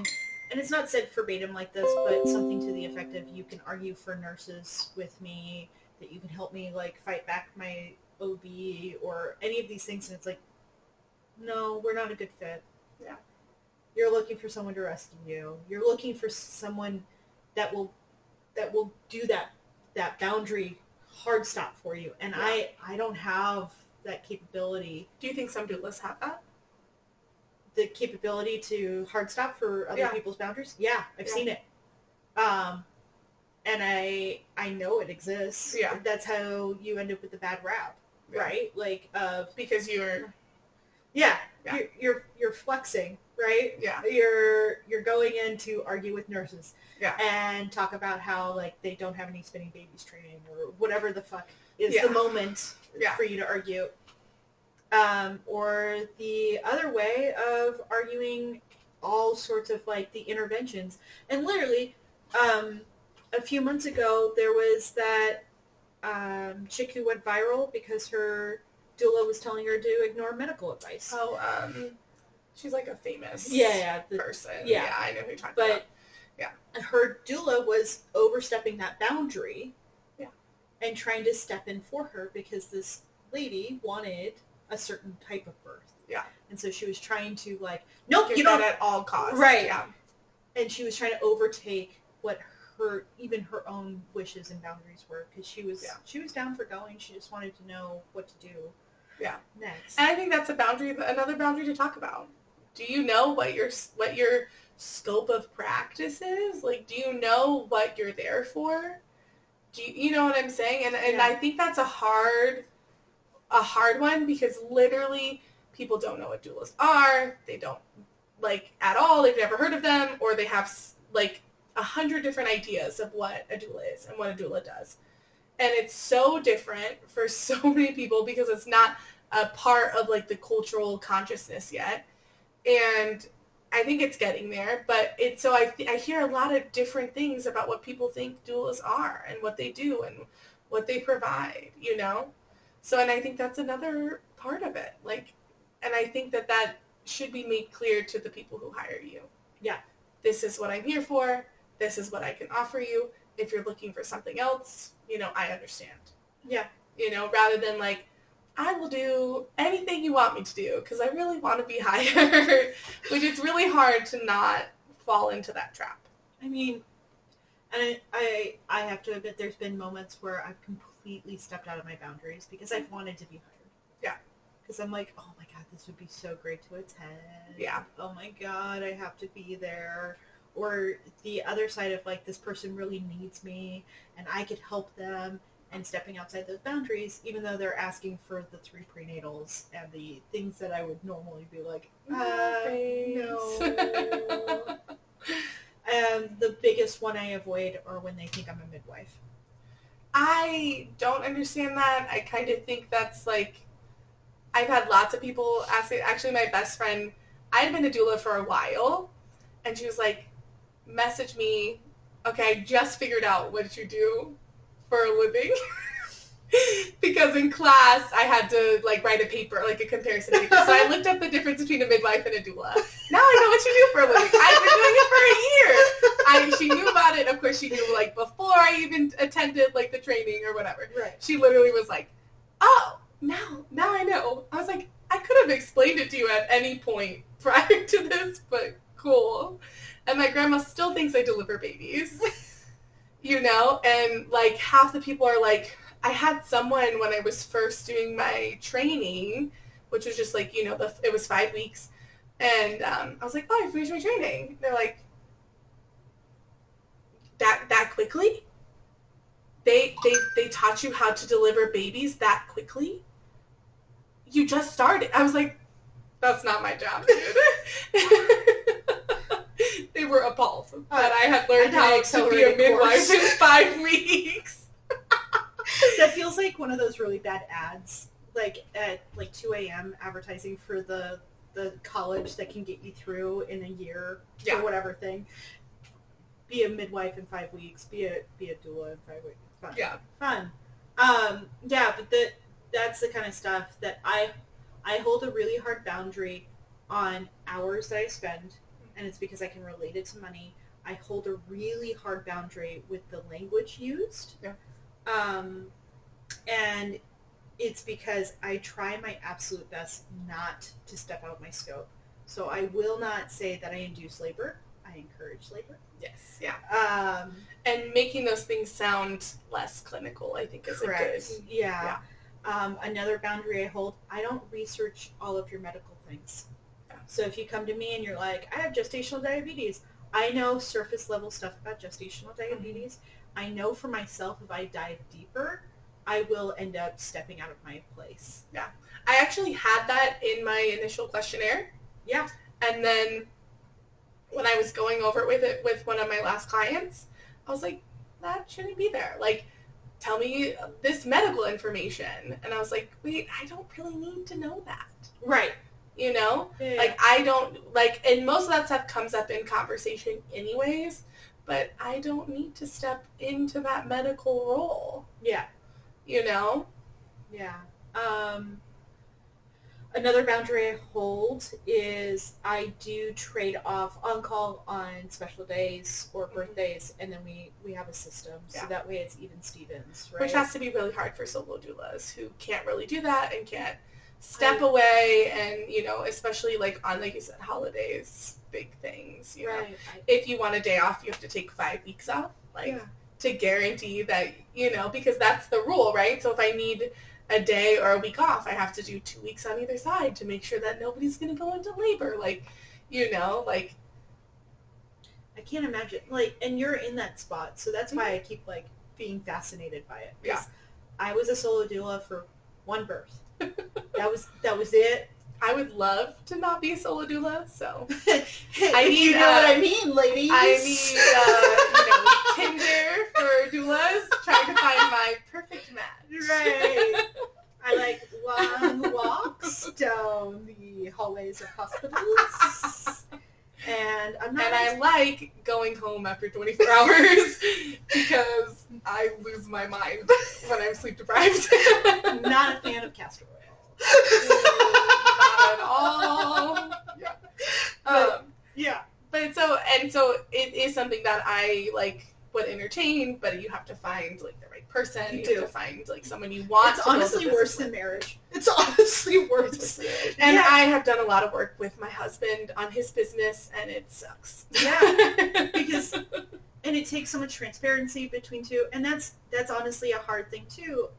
and it's not said verbatim like this, but something to the effect of, you can argue for nurses with me, that you can help me, like, fight back my OB or any of these things. And it's like, no, we're not a good fit. Yeah. You're looking for someone to rescue you. You're looking for someone that will do that boundary hard stop for you. And I don't have that capability. Do you think some doulas have that? The capability to hard stop for other people's boundaries? Yeah, I've seen it. And I know it exists. Yeah. That's how you end up with the bad rap, right? Like, because you're you're flexing, right? Yeah. You're going in to argue with nurses. Yeah. And talk about how, like, they don't have any spinning babies training or whatever the fuck is the moment for you to argue. Or the other way of arguing all sorts of, like, the interventions. And literally, a few months ago, there was that chick who went viral because her doula was telling her to ignore medical advice. Oh, she's like a famous person. Yeah, I know who you're talking about. But her doula was overstepping that boundary and trying to step in for her because this lady wanted a certain type of birth. Yeah. And so she was trying to, like, nope, get you that don't, at all costs. Right. Yeah. And she was trying to overtake what even her own wishes and boundaries were, because she was down for going. She just wanted to know what to do. Yeah. Next. And I think that's another boundary to talk about. Do you know what your scope of practice is? Like, do you know what you're there for? Do you know what I'm saying? And I think that's a hard one, because literally people don't know what doulas are. They don't, like, at all. They've never heard of them, or they have, like, 100 different ideas of what a doula is and what a doula does. And it's so different for so many people because it's not a part of, like, the cultural consciousness yet. And I think it's getting there, but I hear a lot of different things about what people think doulas are and what they do and what they provide, So, and I think that's another part of it. Like, and I think that should be made clear to the people who hire you. Yeah. This is what I'm here for. This is what I can offer you. If you're looking for something else, I understand. Yeah. Rather than like, I will do anything you want me to do because I really want to be hired, which it's really hard to not fall into that trap. I mean, and I have to admit there's been moments where I've completely stepped out of my boundaries because I've wanted to be hired. Yeah. Because I'm like, oh my God, this would be so great to attend. Yeah. Oh my God, I have to be there. Or the other side of like, this person really needs me and I could help them, and stepping outside those boundaries, even though they're asking for the 3 prenatals and the things that I would normally be like, no. And the biggest one I avoid are when they think I'm a midwife. I don't understand that. I kind of think that's like, I've had lots of people ask it. Actually, my best friend, I had been a doula for a while, and she was like, message me, okay, I just figured out what you do for a living. Because in class I had to like write a paper, like a comparison paper. So I looked up the difference between a midwife and a doula. Now I know what you do for a living. I've been doing it for a year. She knew about it. Of course, she knew like before I even attended like the training or whatever. Right. She literally was like, "Oh, now I know." I was like, I could have explained it to you at any point prior to this, but cool. And my grandma still thinks I deliver babies. And like half the people are like, I had someone when I was first doing my training, which was just like, it was 5 weeks. And I was like, oh, I finished my training. They're like, that quickly? They taught you how to deliver babies that quickly? You just started. I was like, that's not my job, dude. They were appalled that I had learned how to be a midwife in 5 weeks. That feels like one of those really bad ads, like at like 2 a.m. advertising for the college that can get you through in a year or whatever thing. Be a midwife in 5 weeks. Be a doula in 5 weeks. Fun. Yeah. Fun. But that's the kind of stuff that I hold a really hard boundary on hours that I spend, and it's because I can relate it to money. I hold a really hard boundary with the language used. Yeah. And it's because I try my absolute best not to step out of my scope. So I will not say that I induce labor. I encourage labor. Yes, yeah. And making those things sound less clinical, I think, is correct. A good. Yeah. Another boundary I hold, I don't research all of your medical things. Yeah. So if you come to me and you're like, I have gestational diabetes, I know surface level stuff about gestational diabetes. Mm-hmm. I know for myself if I dive deeper, I will end up stepping out of my place. Yeah. I actually had that in my initial questionnaire. Yeah. And then when I was going over it with one of my last clients, I was like, that shouldn't be there. Like, tell me this medical information. And I was like, wait, I don't really need to know that. Right. Yeah. Like, I don't, like, and most of that stuff comes up in conversation anyways, but I don't need to step into that medical role. Yeah. Yeah. Another boundary I hold is I do trade off on-call on special days or birthdays, and then we have a system, so that way it's even Stevens, right? Which has to be really hard for solo doulas who can't really do that and can't step away, and, especially, like, on, like you said, holidays, big things, Right. If you want a day off, you have to take 5 weeks off, to guarantee that, because that's the rule, right? So if I need a day or a week off, I have to do 2 weeks on either side to make sure that nobody's going to go into labor. I can't imagine, and you're in that spot, so that's why I keep, being fascinated by it. Yeah. I was a solo doula for one birth. That was it. I would love to not be a solo doula, so you know what I mean, ladies. I need, Tinder for doulas, trying to find my perfect match. Right. I like long walks down the hallways of hospitals, and I like going home after 24 hours because I lose my mind when I'm sleep deprived. Not a fan of castor oil. Not at all. Yeah. Yeah. But so it is something that I like would entertain, but you have to find like the right person. You have to find like someone you want. It's honestly worse than marriage. It's honestly worse. And I have done a lot of work with my husband on his business, and it sucks. Yeah, because and it takes so much transparency between two, and that's honestly a hard thing too,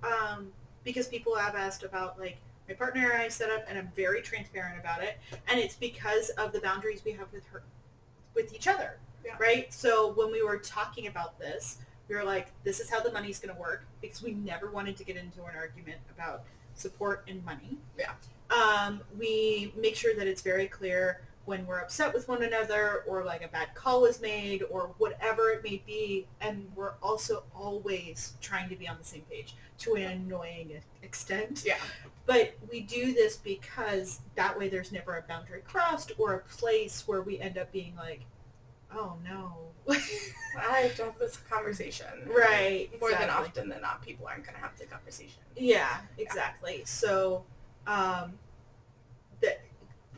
because people have asked about like my partner and I set up, and I'm very transparent about it, and it's because of the boundaries we have with each other. Yeah. Right? So when we were talking about this, we were like, this is how the money's going to work, because we never wanted to get into an argument about support and money. Yeah. We make sure that it's very clear when we're upset with one another, or like a bad call was made, or whatever it may be, and we're also always trying to be on the same page to an annoying extent. Yeah. But we do this because that way there's never a boundary crossed or a place where we end up being like, oh no. I have to have this conversation. Right. More than often than not, people aren't going to have the conversation. Yeah, exactly. Yeah. So,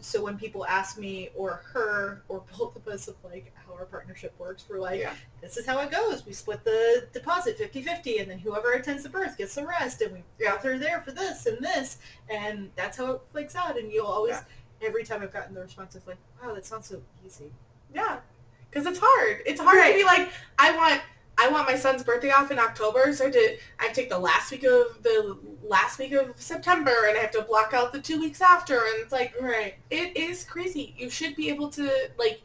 so when people ask me or her or both of us of like how our partnership works, we're like, this is how it goes. We split the deposit 50-50, and then whoever attends the birth gets the rest, and we both are there for this and this, and that's how it flakes out. And you'll always, every time I've gotten the response, it's like, wow, that sounds so easy. Yeah. Because it's hard. It's hard to be like, I want my son's birthday off in October, so I take the last week of September, and I have to block out the 2 weeks after, and it's like, it is crazy. You should be able to, like,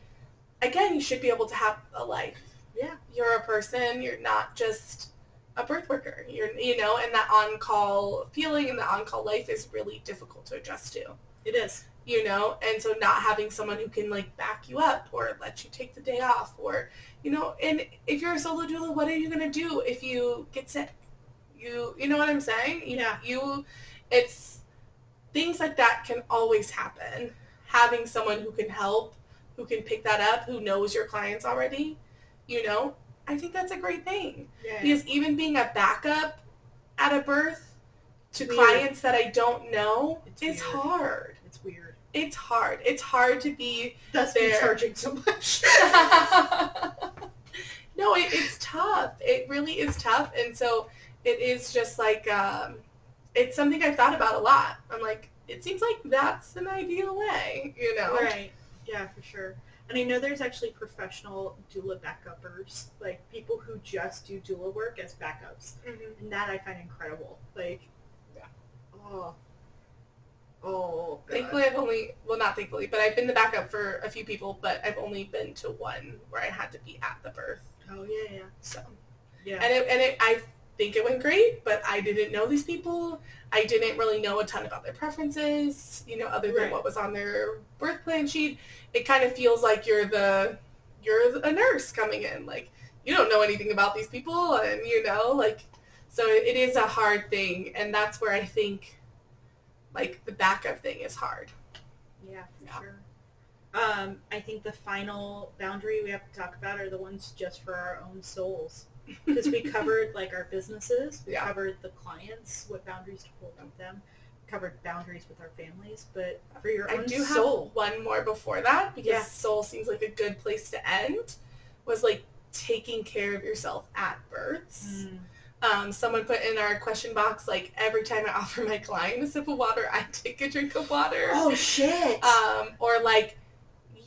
again, you should be able to have a life. Yeah. You're a person. You're not just a birth worker. And that on-call feeling and the on-call life is really difficult to adjust to. It is. And so not having someone who can, like, back you up or let you take the day off or, and if you're a solo doula, what are you going to do if you get sick? You know what I'm saying? It's things like that can always happen. Having someone who can help, who can pick that up, who knows your clients already, I think that's a great thing. Yeah. Because even being a backup at a birth to clients that I don't know is hard. It's weird. It's hard. It's hard to be That's there. Charging so much. No, it's tough. It really is tough. And so it is just like, it's something I've thought about a lot. I'm like, it seems like that's an ideal way, Right. Yeah, for sure. And I know there's actually professional doula backuppers, like people who just do doula work as backups. Mm-hmm. And that I find incredible. Like, Oh, God. Thankfully, not thankfully, but I've been the backup for a few people, but I've only been to one where I had to be at the birth. Oh, yeah. So, yeah. And I think it went great, but I didn't know these people. I didn't really know a ton about their preferences, other than what was on their birth plan sheet. It kind of feels like you're a nurse coming in. Like, you don't know anything about these people, and, so it is a hard thing, and that's where I think, like, the backup thing is hard. Yeah, for sure. I think the final boundary we have to talk about are the ones just for our own souls. Because we covered, like, our businesses. We covered the clients, what boundaries to hold with them. Covered boundaries with our families. But for your own soul. I do have one more before that, because soul seems like a good place to end, was, like, taking care of yourself at births. Someone put in our question box, like, every time I offer my client a sip of water, I take a drink of water. Oh, shit. Or, like,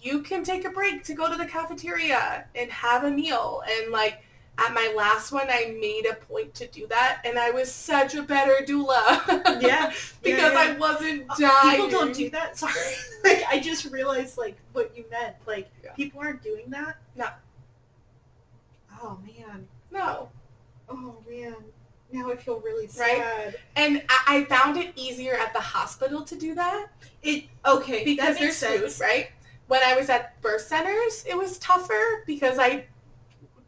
you can take a break to go to the cafeteria and have a meal. And, like, at my last one, I made a point to do that, and I was such a better doula. Yeah. Because I wasn't dying. People don't do that. Sorry. Like, I just realized, like, what you meant. Like, people aren't doing that? No. Oh, man. No. Oh, man. Now I feel really sad. Right? And I found it easier at the hospital to do that. Because there's food, right? When I was at birth centers, it was tougher because I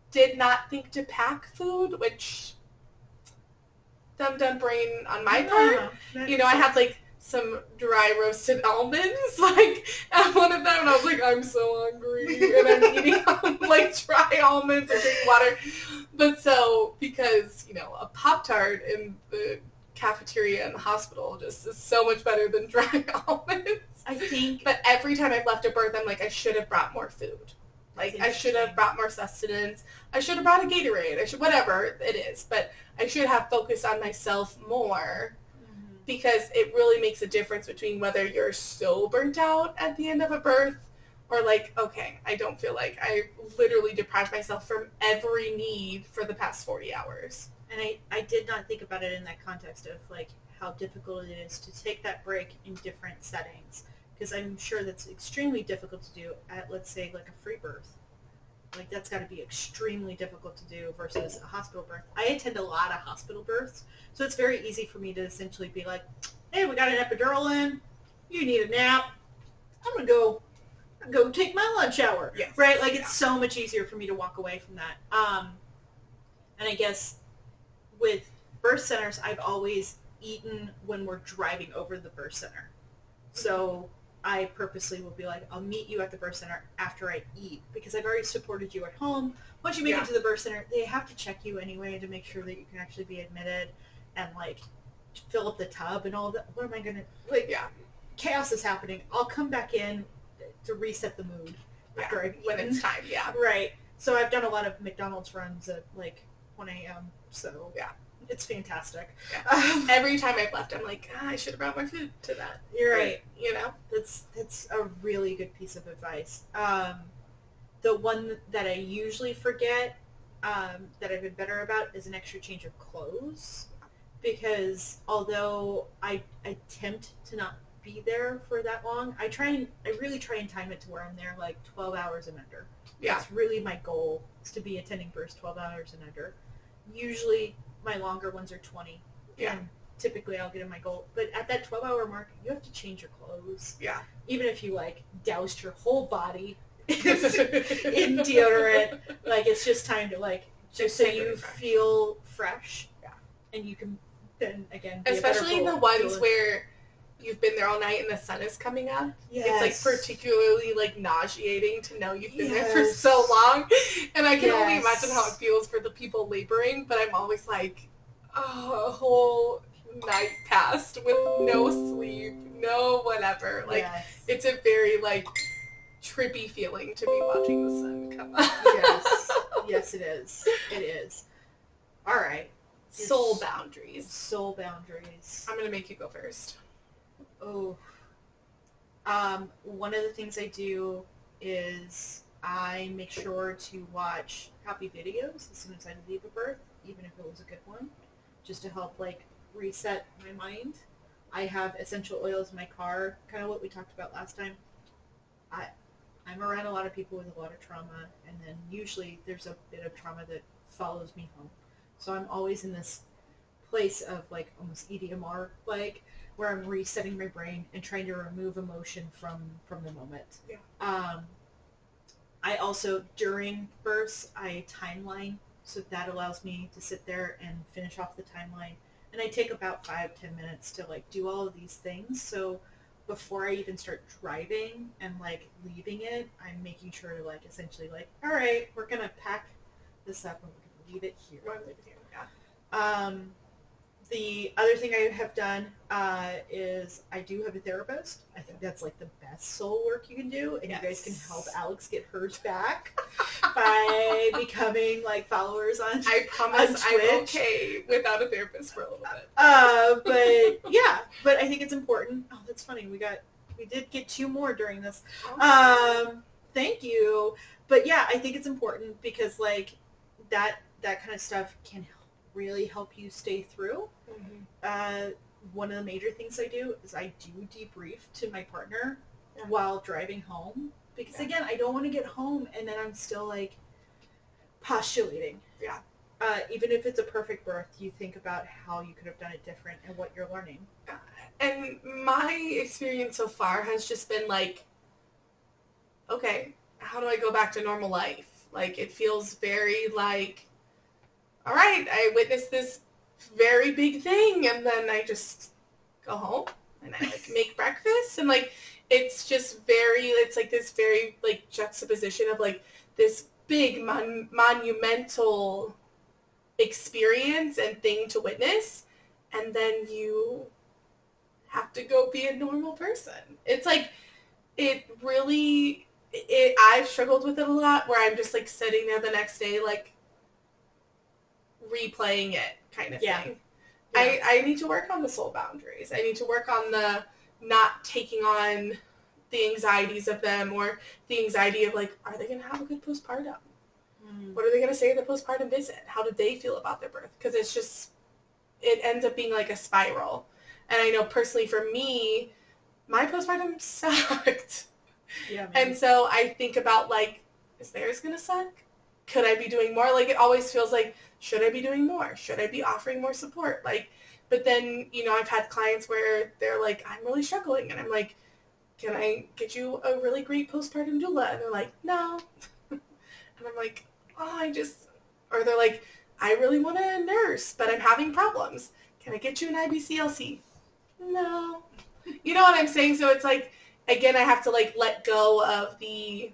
did not think to pack food, which dumb brain on my part. I had, like, some dry roasted almonds, like, at one of them, and I was like, I'm so hungry, and I'm eating, like, dry almonds and drinking water. But so, because, you know, a Pop-Tart in the cafeteria in the hospital just is so much better than dry almonds. I think... But every time I've left a birth, I'm like, I should have brought more food. Like, I should have brought more sustenance. I should have brought a Gatorade. Whatever it is. But I should have focused on myself more, because it really makes a difference between whether you're so burnt out at the end of a birth or like, okay, I don't feel like I literally deprived myself from every need for the past 40 hours. And I did not think about it in that context of like how difficult it is to take that break in different settings. Because I'm sure that's extremely difficult to do at, let's say, like a free birth. Like, that's got to be extremely difficult to do versus a hospital birth. I attend a lot of hospital births, so it's very easy for me to essentially be like, hey, we got an epidural in. You need a nap. I'm going to go take my lunch hour. Yes. Right? Like, it's so much easier for me to walk away from that. And I guess with birth centers, I've always eaten when we're driving over the birth center. So I purposely will be like, I'll meet you at the birth center after I eat, because I've already supported you at home. Once you make it to the birth center, they have to check you anyway to make sure that you can actually be admitted and, like, fill up the tub and all that. What am I going to... Like, chaos is happening. I'll come back in to reset the mood after I've eaten. When it's time, Right. So I've done a lot of McDonald's runs at, like, 1 a.m., so... Yeah. It's fantastic. Yeah. Every time I've left, I'm like, I should have brought my food to that. You're right. You know? That's a really good piece of advice. The one that I usually forget that I've been better about is an extra change of clothes. Because although I attempt to not be there for that long, I really try and time it to where I'm there like 12 hours and under. Yeah. That's really my goal, is to be attending births 12 hours and under. Usually my longer ones are 20. Yeah. And typically I'll get in my goal. But at that 12-hour mark, you have to change your clothes. Yeah. Even if you, like, doused your whole body in deodorant. Like, it's just time to, like, just so you feel fresh. Yeah. And you can then, again, be especially a better the ones where you've been there all night and the sun is coming up. Yes. It's, like, particularly, like, nauseating to know you've been there for so long. And I can only imagine how it feels for the people laboring, but I'm always like, oh, a whole night passed with no sleep, no whatever. Like, it's a very, like, trippy feeling to be watching the sun come up. Yes, it is. It is. All right. Soul boundaries. Soul boundaries. I'm going to make you go first. Oh. One of the things I do is I make sure to watch happy videos as soon as I leave a birth, even if it was a good one, just to help, like, reset my mind. I have essential oils in my car, kind of what we talked about last time. I'm around a lot of people with a lot of trauma, and then usually there's a bit of trauma that follows me home. So I'm always in this place of, like, almost EDMR, like, where I'm resetting my brain and trying to remove emotion from the moment. Yeah. I also, during births, I timeline, so that allows me to sit there and finish off the timeline. And I take about 5-10 minutes to, like, do all of these things. So before I even start driving and, like, leaving it, I'm making sure to, like, essentially, like, all right, we're going to pack this up and we're going to leave it here. Yeah. The other thing I have done is I do have a therapist. I think that's, like, the best soul work you can do, and you guys can help Alex get hers back by becoming, like, followers on I promise I'm okay without a therapist for a little bit. But I think it's important. Oh, that's funny. We did get 2 more during this. Thank you. But yeah, I think it's important because, like, that kind of stuff can really help you stay through. Mm-hmm. One of the major things I do is I do debrief to my partner while driving home, because again, I don't want to get home and then I'm still, like, postulating. Yeah. Even if it's a perfect birth, you think about how you could have done it different and what you're learning. And my experience so far has just been, like, okay, how do I go back to normal life? Like, it feels very, like, all right, I witnessed this very big thing, and then I just go home, and I like make breakfast, and like it's just it's like this very like juxtaposition of like this big monumental experience and thing to witness, and then you have to go be a normal person. It's like it really I've struggled with it a lot, where I'm just like sitting there the next day like replaying it kind of thing. Yeah. I need to work on the soul boundaries. I need to work on the not taking on the anxieties of them, or the anxiety of like, are they going to have a good postpartum? What are they going to say at the postpartum visit? How did they feel about their birth? Because it's just, it ends up being like a spiral. And I know personally for me, my postpartum sucked. Yeah, man. And so I think about like, is theirs going to suck? Could I be doing more? Like, it always feels like, should I be doing more? Should I be offering more support? Like, but then, you know, I've had clients where they're like, I'm really struggling. And I'm like, can I get you a really great postpartum doula? And they're like, no. And I'm like, oh, or they're like, I really want a nurse, but I'm having problems. Can I get you an IBCLC? No. You know what I'm saying? So it's like, again, I have to like let go of the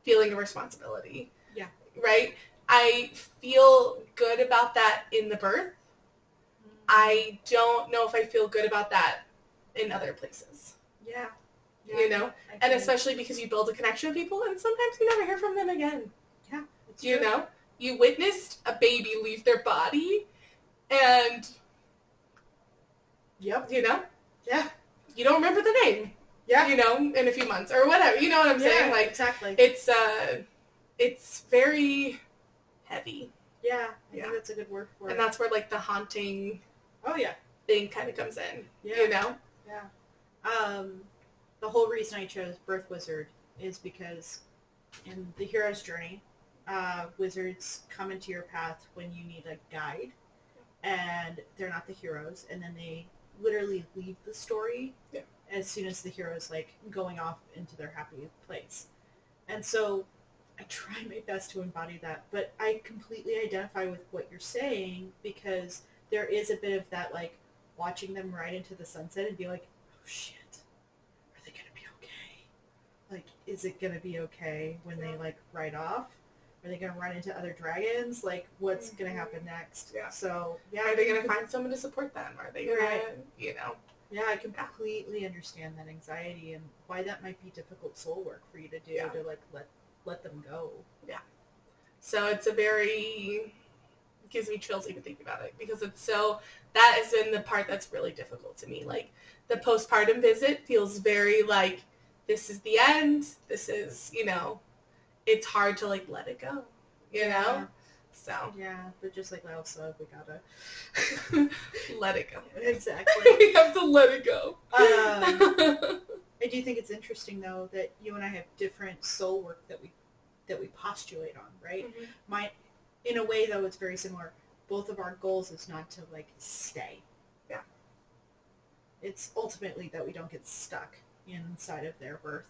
feeling of responsibility. Yeah. Right? I feel good about that in the birth. I don't know if I feel good about that in other places. Yeah. You know? And especially because you build a connection with people, and sometimes you never hear from them again. Yeah. You know? You witnessed a baby leave their body, and yep. You know? Yeah. You don't remember the name. Yeah. You know, in a few months or whatever. You know what I'm saying? Like, exactly. It's very heavy. Yeah. I think that's a good word for it. And that's where like the haunting thing kind of comes in. Yeah. You know? Yeah. The whole reason I chose Birth Wizard is because in the hero's journey, wizards come into your path when you need a guide, and they're not the heroes, and then they literally leave the story as soon as the hero's like going off into their happy place. And so I try my best to embody that, but I completely identify with what you're saying, because there is a bit of that like watching them ride into the sunset and be like, oh shit, are they gonna be okay? Like, is it gonna be okay when they like ride off? Are they gonna run into other dragons? Like, what's gonna happen next? Yeah. So are they gonna find someone to support them? Are they gonna, you know? Yeah, I completely understand that anxiety and why that might be difficult soul work for you to do, to like let them go. Yeah. So it's it gives me chills even thinking about it, because that is in the part that's really difficult to me. Like, the postpartum visit feels very like, this is the end. This is, you know, it's hard to like let it go, you know? So. Yeah, but just like Lyle said, we gotta let it go. Exactly. We have to let it go. I do think it's interesting though that you and I have different soul work that we postulate on, right? Mm-hmm. In a way though, it's very similar. Both of our goals is not to like stay. Yeah. It's ultimately that we don't get stuck inside of their birth.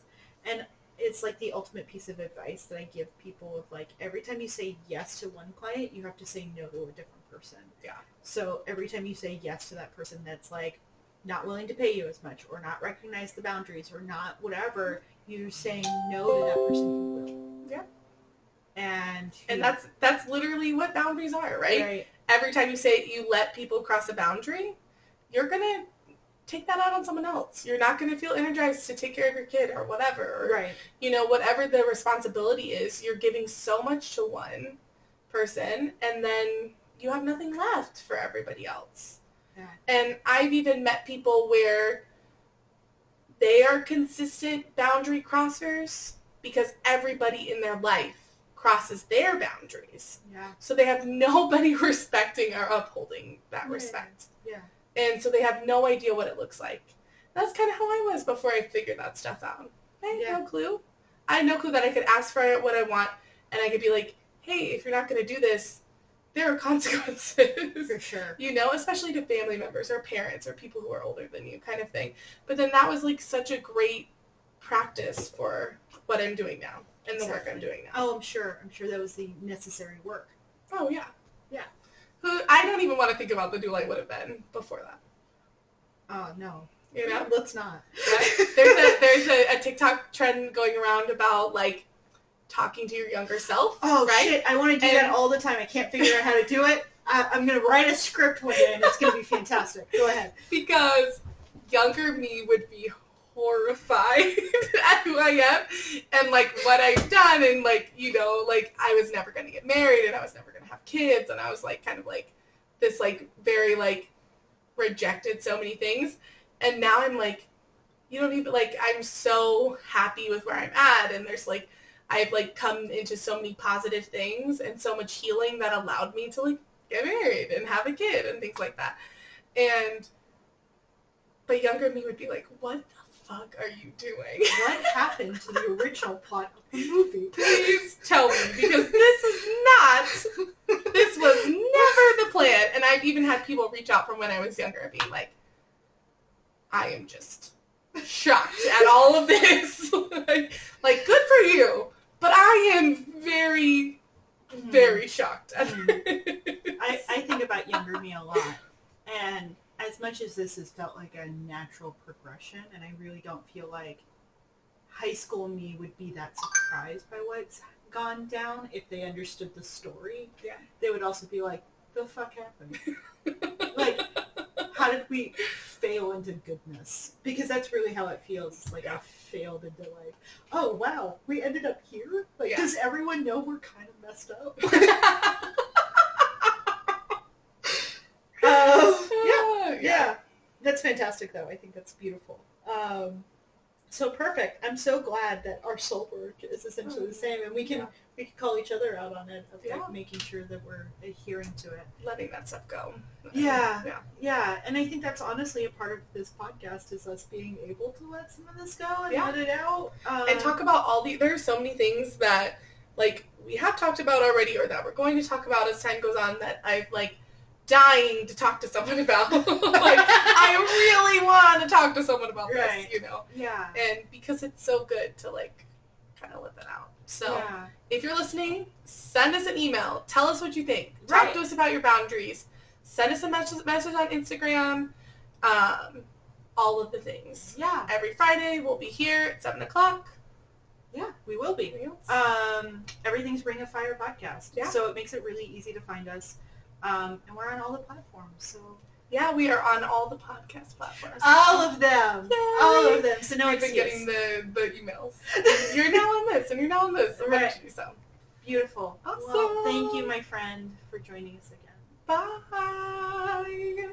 And it's like the ultimate piece of advice that I give people of like, every time you say yes to one client, you have to say no to a different person. Yeah. So every time you say yes to that person that's like not willing to pay you as much, or not recognize the boundaries, or not whatever, you're saying no to that person who will. Yeah. And that's literally what boundaries are, right? Every time you let people cross a boundary, you're gonna take that out on someone else. You're not going to feel energized to take care of your kid or whatever. Right. You know, whatever the responsibility is, you're giving so much to one person, and then you have nothing left for everybody else. Yeah. And I've even met people where they are consistent boundary crossers because everybody in their life crosses their boundaries. Yeah. So they have nobody respecting or upholding that respect. Yeah. And so they have no idea what it looks like. That's kind of how I was before I figured that stuff out. I had no clue. I had no clue that I could ask for what I want, and I could be like, hey, if you're not going to do this, there are consequences. For sure. You know, especially to family members or parents or people who are older than you, kind of thing. But then that was like such a great practice for what I'm doing now and the work I'm doing now. Oh, I'm sure. I'm sure that was the necessary work. Oh, yeah. Yeah. I don't even want to think about the doula I would have been before that. Oh, no. You know? Let's not. There's a TikTok trend going around about, like, talking to your younger self. Oh, right? shit. I want to do that all the time. I can't figure out how to do it. I'm going to write a script one day, and it's going to be fantastic. Go ahead. Because younger me would be horrified at who I am and, like, what I've done. And, like, you know, like, I was never going to get married, and I was never going to have kids. And I was, like, kind of, like, this, like, very, like, rejected so many things. And now I'm like, you don't even, like, I'm so happy with where I'm at. And there's, like, I've, like, come into so many positive things and so much healing that allowed me to, like, get married and have a kid and things like that. But younger me would be like, what the fuck are you doing? What happened to the original plot of the movie? Please tell me, because this was never the plan. And I've even had people reach out from when I was younger and being like, I am just shocked at all of this. like, good for you, but I am very, very shocked at I think about younger me a lot, and as much as this has felt like a natural progression, and I really don't feel like high school me would be that surprised by what's gone down if they understood the story. Yeah. They would also be like, the fuck happened? Like, how did we fail into goodness? Because that's really how it feels. It's like, I failed into, like, oh, wow, we ended up here? Like, does everyone know we're kind of messed up? Yeah. That's fantastic, though. I think that's beautiful. So perfect. I'm so glad that our soul work is essentially the same, and we can call each other out on it, of like making sure that we're adhering to it, letting that stuff go. Yeah. And I think that's honestly a part of this podcast, is us being able to let some of this go and let it out, and talk about there's so many things that, like, we have talked about already, or that we're going to talk about as time goes on, that I've, like, dying to talk to someone about. Like, I really want to talk to someone about this, you know? Yeah. And because it's so good to, like, kind of let that out. So if you're listening, send us an email. Tell us what you think. Talk to us about your boundaries. Send us a message on Instagram. All of the things. Yeah. Every Friday we'll be here at 7 o'clock. Yeah, we will be. Everything's Ring of Fire podcast. Yeah. So it makes it really easy to find us. And we're on all the platforms, so... Yeah, we are on all the podcast platforms. All of them! Yay! All of them, so no We've been getting the emails. You're now on this, and you're now on this. Eventually, so. Beautiful. Awesome. Well, thank you, my friend, for joining us again. Bye!